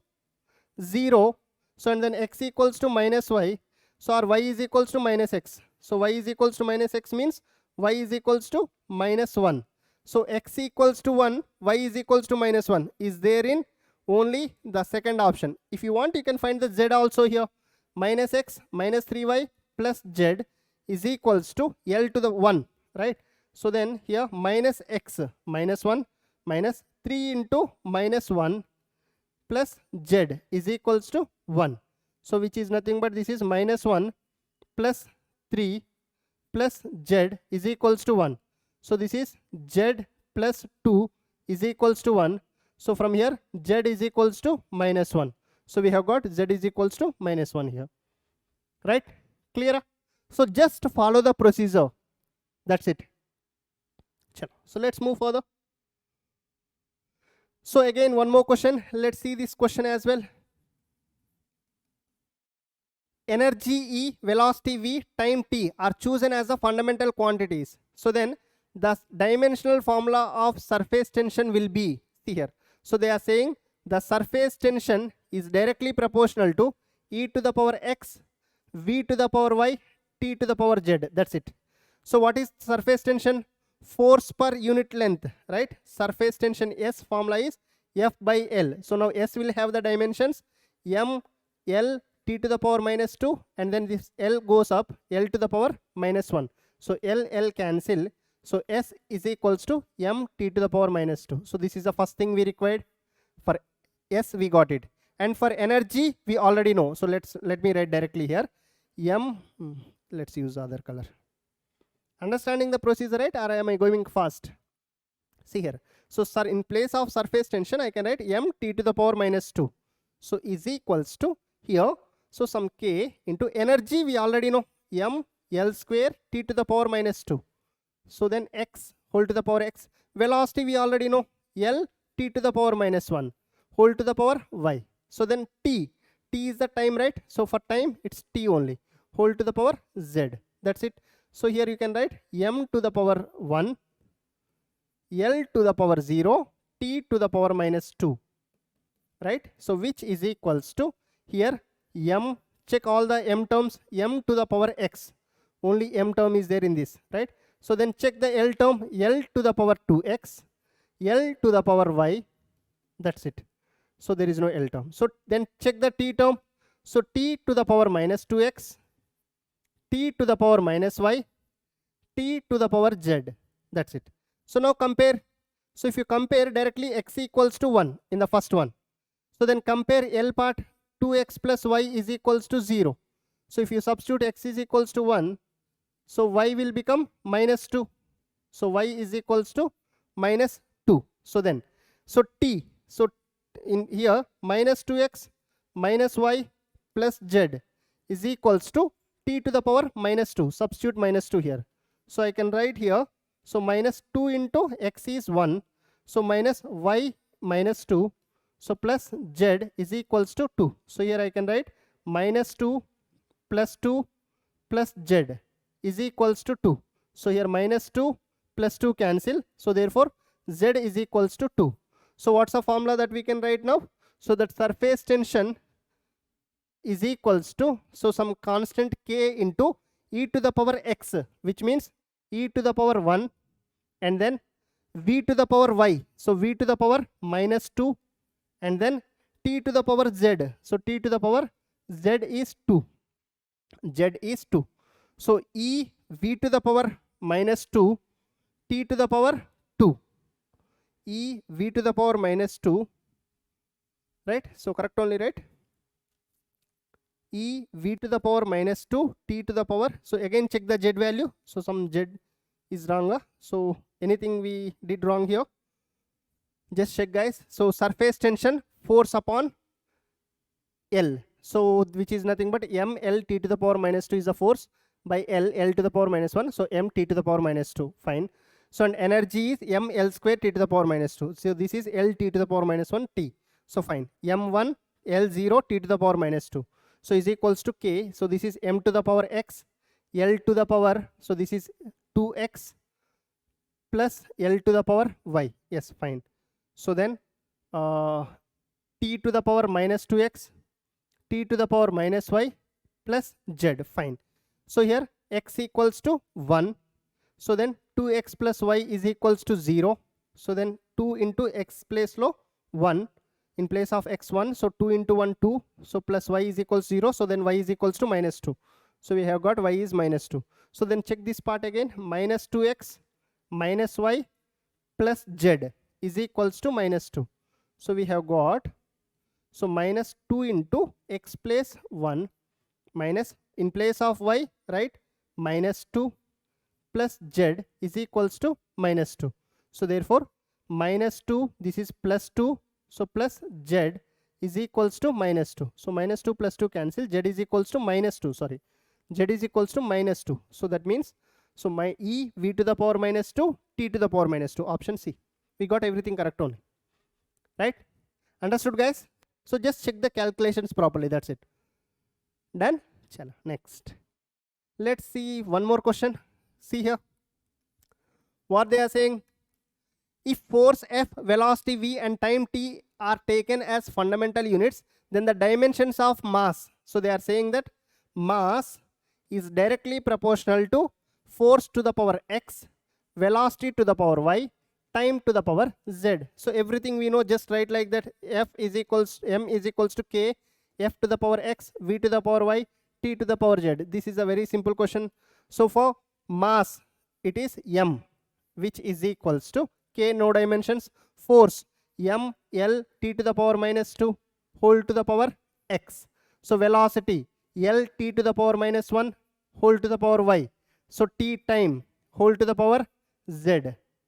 0. So and then x equals to minus y. So our y is equals to minus x. So y is equals to minus x means y is equals to minus 1. So x equals to 1, y is equals to minus 1 is there in only the second option. If you want, you can find the z also here. Minus x minus 3y plus z is equals to L to the 1, right? So then here minus x minus 1 minus 3 into minus 1 plus z is equals to 1. So which is nothing but this is minus 1 plus 3 plus z is equals to 1. So this is z plus 2 is equals to 1. So from here z is equals to minus 1. So we have got z is equals to minus 1 here. Right? Clear? So just follow the procedure. That's it. So let's move further. So again one more question. Let's see this question as well. Energy E, velocity V, time T are chosen as the fundamental quantities. So then the dimensional formula of surface tension will be, see here. So they are saying the surface tension is directly proportional to E to the power X, V to the power Y, T to the power Z. That's it. So what is surface tension? Force per unit length, right? Surface tension S formula is F by L. So now S will have the dimensions M, L, T to the power minus 2, and then this L goes up, L to the power minus 1. So L cancel. So S is equals to M T to the power minus 2. So this is the first thing we required. For S we got it. And for energy we already know. So let me write directly here. M, let's use other color. Understanding the procedure, right? Or am I going fast? See here. So sir, in place of surface tension I can write M T to the power minus 2. So is equals to here. So some K into energy we already know. M L square T to the power minus 2. So then X whole to the power X. Velocity we already know. L T to the power minus 1 whole to the power Y. So then T is the time, right? So for time it's T only whole to the power Z. That's it. So here you can write M to the power 1, L to the power 0, T to the power minus 2. Right? So which is equals to here M, check all the M terms, M to the power X. Only M term is there in this, right? So then check the L term, L to the power 2x, L to the power y. That's it. So there is no L term. So then check the T term. So T to the power minus 2x, T to the power minus y, T to the power z. That's it. So now compare. So if you compare directly, x equals to 1 in the first one. So then compare L part, 2x plus y is equals to 0. So if you substitute x is equals to 1, so y will become minus 2. So y is equals to minus 2. So then, so t, so in here minus 2x minus y plus z is equals to t to the power minus 2. Substitute minus 2 here. So I can write here, so minus 2 into x is 1. So minus y minus 2. So plus z is equals to 2. So here I can write minus 2 plus z is equals to 2. So here minus 2 plus 2 cancel. So therefore z is equals to 2. So what's the formula that we can write now? So that surface tension is equals to, so some constant k into e to the power x, which means e to the power 1, and then v to the power y. So v to the power minus 2, and then t to the power z. So t to the power z is 2. Z is 2. So e v to the power minus 2, t to the power 2. E v to the power minus 2. Right? So correct only, right? E v to the power minus 2, t to the power. So again check the z value. So some z is wrong. So anything we did wrong here, just check, guys. So surface tension, force upon L. So which is nothing but m L t to the power minus 2 is the force by L to the power minus 1. So m t to the power minus 2. Fine. So and energy is m L square t to the power minus 2. So this is L t to the power minus 1 t. So fine. m1 L0 t to the power minus 2. So is equals to k. So this is m to the power x, L to the power. So this is 2x plus L to the power y. Yes, fine. So then t to the power minus 2x, t to the power minus y plus z. Fine. So here x equals to 1. So then 2x plus y is equals to 0. So then 2 into x place lo 1 in place of x1. So 2 into 1 2. So plus y is equals 0. So then y is equals to minus 2. So we have got y is minus 2. So then check this part again. Minus 2x minus y plus z is equals to minus 2. So we have got, so minus 2 into x place 1 minus in place of y, right, minus 2 plus z is equals to minus 2. So therefore minus 2, this is plus 2. So plus z is equals to minus 2. So minus 2 plus 2 cancel. Z is equals to minus 2. Sorry. Z is equals to minus 2. So that means, so my e v to the power minus 2, t to the power minus 2. Option C. We got everything correct only. Right? Understood, guys? So just check the calculations properly. That's it. Done? Chalo. Next. Let's see one more question. See here. What they are saying. If force F, velocity V and time T are taken as fundamental units, then the dimensions of mass. So they are saying that mass is directly proportional to force to the power x, velocity to the power y, time to the power z. So everything we know, just write like that. F is equals, m is equals to k, f to the power x, v to the power y, t to the power z. This is a very simple question. So for mass, it is m, which is equals to k, no dimensions, force m L t to the power minus 2 whole to the power x. So velocity L t to the power minus 1 whole to the power y. So t time whole to the power z,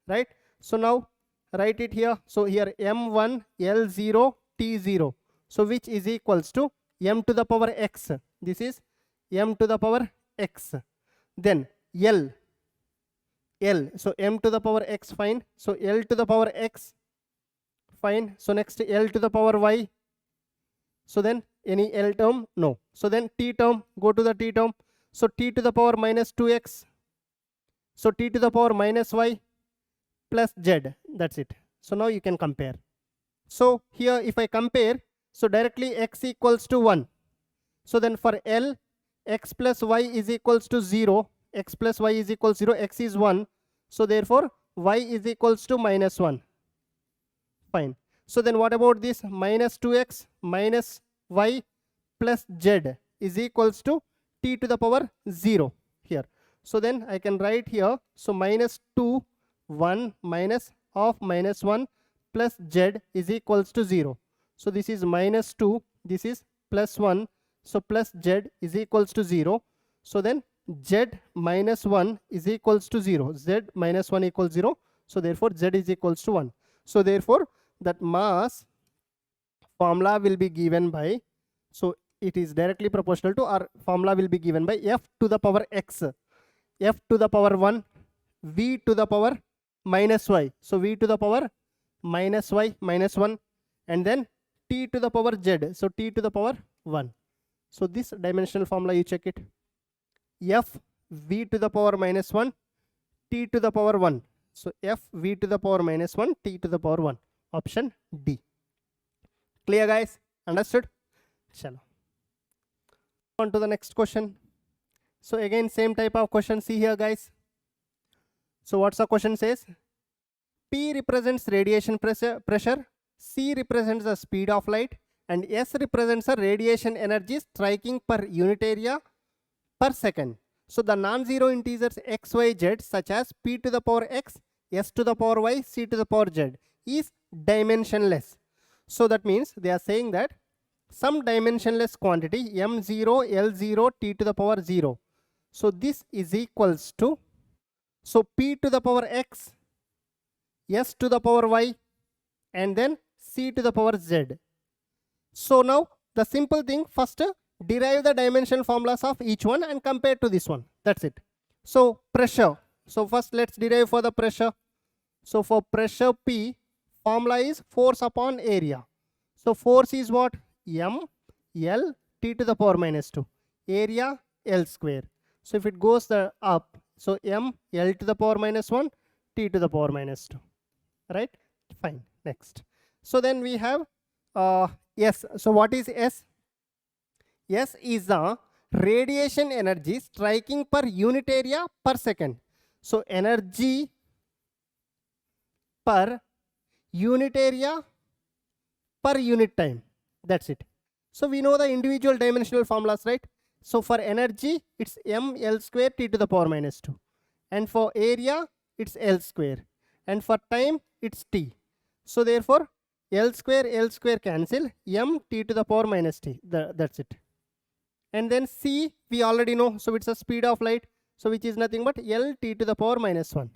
right? So now write it here. So here m1 L0 t0. So which is equals to m to the power x. This is m to the power x. Then L. So m to the power x, fine. So L to the power x, fine. So next L to the power y. So then any L term? No. So then t term, go to the t term. So t to the power minus 2x. So t to the power minus y plus z. That's it. So now you can compare. So here if I compare, so directly x equals to 1. So then for L, x plus y is equals to 0. X plus y is equals 0. X is 1. So therefore y is equals to minus 1. Fine. So then what about this minus 2x minus y plus z is equals to t to the power 0 here. So then I can write here, so minus 2, 1 minus of minus 1 plus z is equals to 0. So this is minus 2, this is plus 1, so plus z is equals to 0. So then z minus 1 is equals to 0, z minus 1 equals 0, so therefore z is equals to 1. So therefore that mass formula will be given by, so it is directly proportional to, our formula will be given by f to the power x, f to the power 1, v to the power minus y, so v to the power minus y minus 1, and then t to the power z, so t to the power 1. So this dimensional formula, you check it, f v to the power minus 1 t to the power 1, so f v to the power minus 1 t to the power 1, option D. Clear guys? Understood? Chalo. On to the next question. So again same type of question, see here guys. So what's the question says? P represents radiation pressure, C represents the speed of light, and S represents the radiation energy striking per unit area per second. So the non-zero integers x, y, z such as p to the power x, s to the power y, c to the power z is dimensionless. So that means they are saying that some dimensionless quantity m0, l0, t to the power 0. So this is equals to, so p to the power x, s to the power y, and then c to the power z. So now the simple thing, first derive the dimensional formulas of each one and compare to this one. That's it. So pressure. So first let's derive for the pressure. So for pressure P, formula is force upon area. So force is what? M L T to the power minus 2. Area L square. So if it goes up, so M L to the power minus 1, T to the power minus 2. Right? Fine. Next. So then we have S. So what is S? S is the radiation energy striking per unit area per second. So energy per unit area per unit time. That's it. So we know the individual dimensional formulas, right? So for energy, it's m L square T to the power minus 2. And for area, it's L square. And for time, it's T. So therefore, L square cancel, m T to the power minus T. That's it. And then C, we already know. So it's a speed of light. So which is nothing but L T to the power minus 1.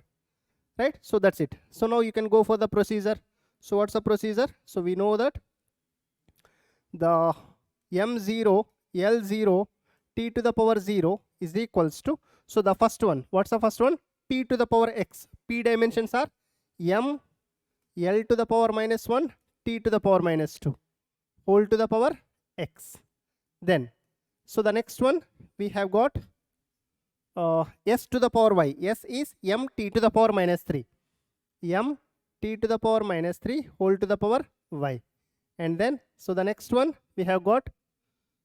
Right? So that's it. So now you can go for the procedure. So what's the procedure? So we know that the m0, L0, T to the power 0 is equals to, so the first one, what's the first one? P to the power x. P dimensions are m L to the power minus 1, T to the power minus 2, whole to the power x. Then, so the next one, we have got s to the power y. S is m T to the power minus 3. M T to the power minus 3 whole to the power y. And then, so the next one, we have got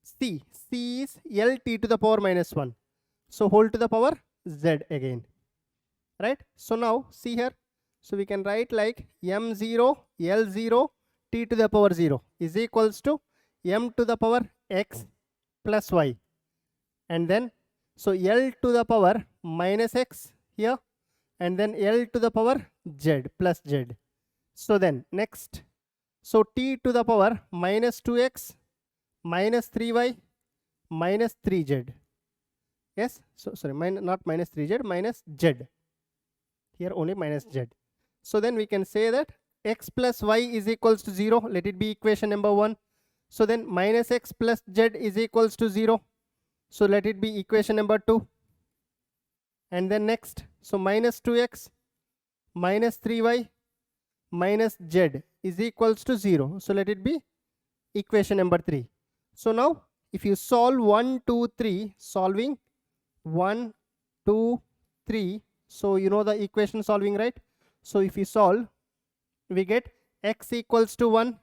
C. C is L T to the power minus 1. So whole to the power z again. Right? So now, see here. So we can write like m0, L0, T to the power 0 is equals to m to the power x plus y. And then, so L to the power minus x here. And then L to the power z plus z. So then, next. So T to the power minus 2x minus 3y minus 3z. Yes, so sorry, not minus 3z, minus z. Here only minus z. So then we can say that x plus y is equals to 0. Let it be equation number 1. So then minus x plus z is equals to 0. So let it be equation number 2. And then next, so minus 2x minus 3y minus z is equals to 0. So let it be equation number 3. So now if you solve 1, 2, 3, solving 1, 2, 3, so you know the equation solving, right? So if you solve, we get x equals to 1,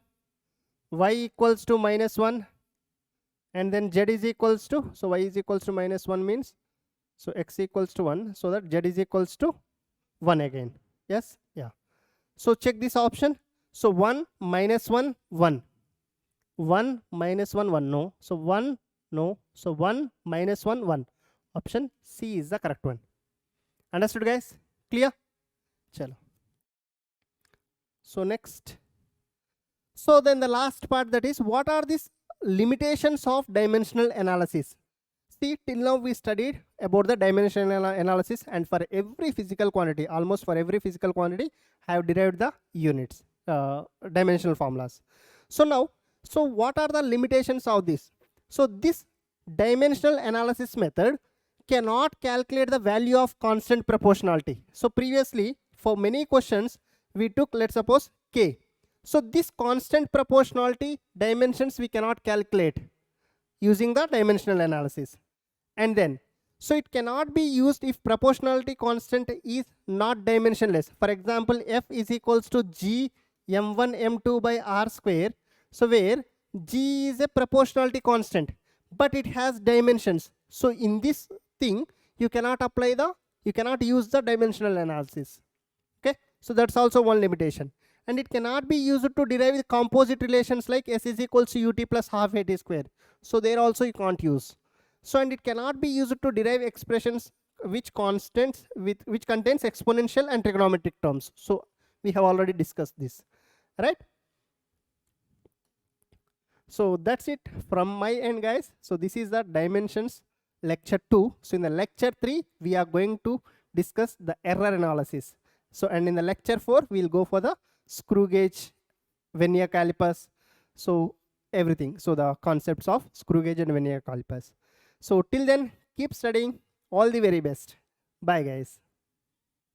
y equals to minus 1, and then z is equals to, so y is equals to minus 1 means, so x equals to 1, so that z is equals to 1 again. Yes? Yeah. So check this option. So 1 minus 1, 1. 1 minus 1, 1, no. So 1, no. So 1 minus 1, 1. Option C is the correct one. Understood, guys? Clear? Chalo. So next. So then the last part, that is, what are these limitations of dimensional analysis? See, till now we studied about the dimensional analysis, and for every physical quantity, almost for every physical quantity, I have derived the units, dimensional formulas. So now, so what are the limitations of this? So this dimensional analysis method cannot calculate the value of constant proportionality. So previously, for many questions, we took, let's suppose, K. So this constant proportionality dimensions we cannot calculate using the dimensional analysis. And then, so it cannot be used if proportionality constant is not dimensionless. For example, F is equals to G m1 m2 by r square. So where G is a proportionality constant, but it has dimensions. So in this thing, you cannot use the dimensional analysis. Okay, so that's also one limitation. And it cannot be used to derive the composite relations like S is equals to ut plus half at square. So there also you can't use. So, and it cannot be used to derive expressions which contains exponential and trigonometric terms. So we have already discussed this, right? So that's it from my end, guys. So this is the dimensions lecture 2. So in the lecture 3, we are going to discuss the error analysis. So, and in the lecture 4, we'll go for the screw gauge, vernier calipers, so everything. So the concepts of screw gauge and vernier calipers. So till then, keep studying. All the very best. Bye, guys.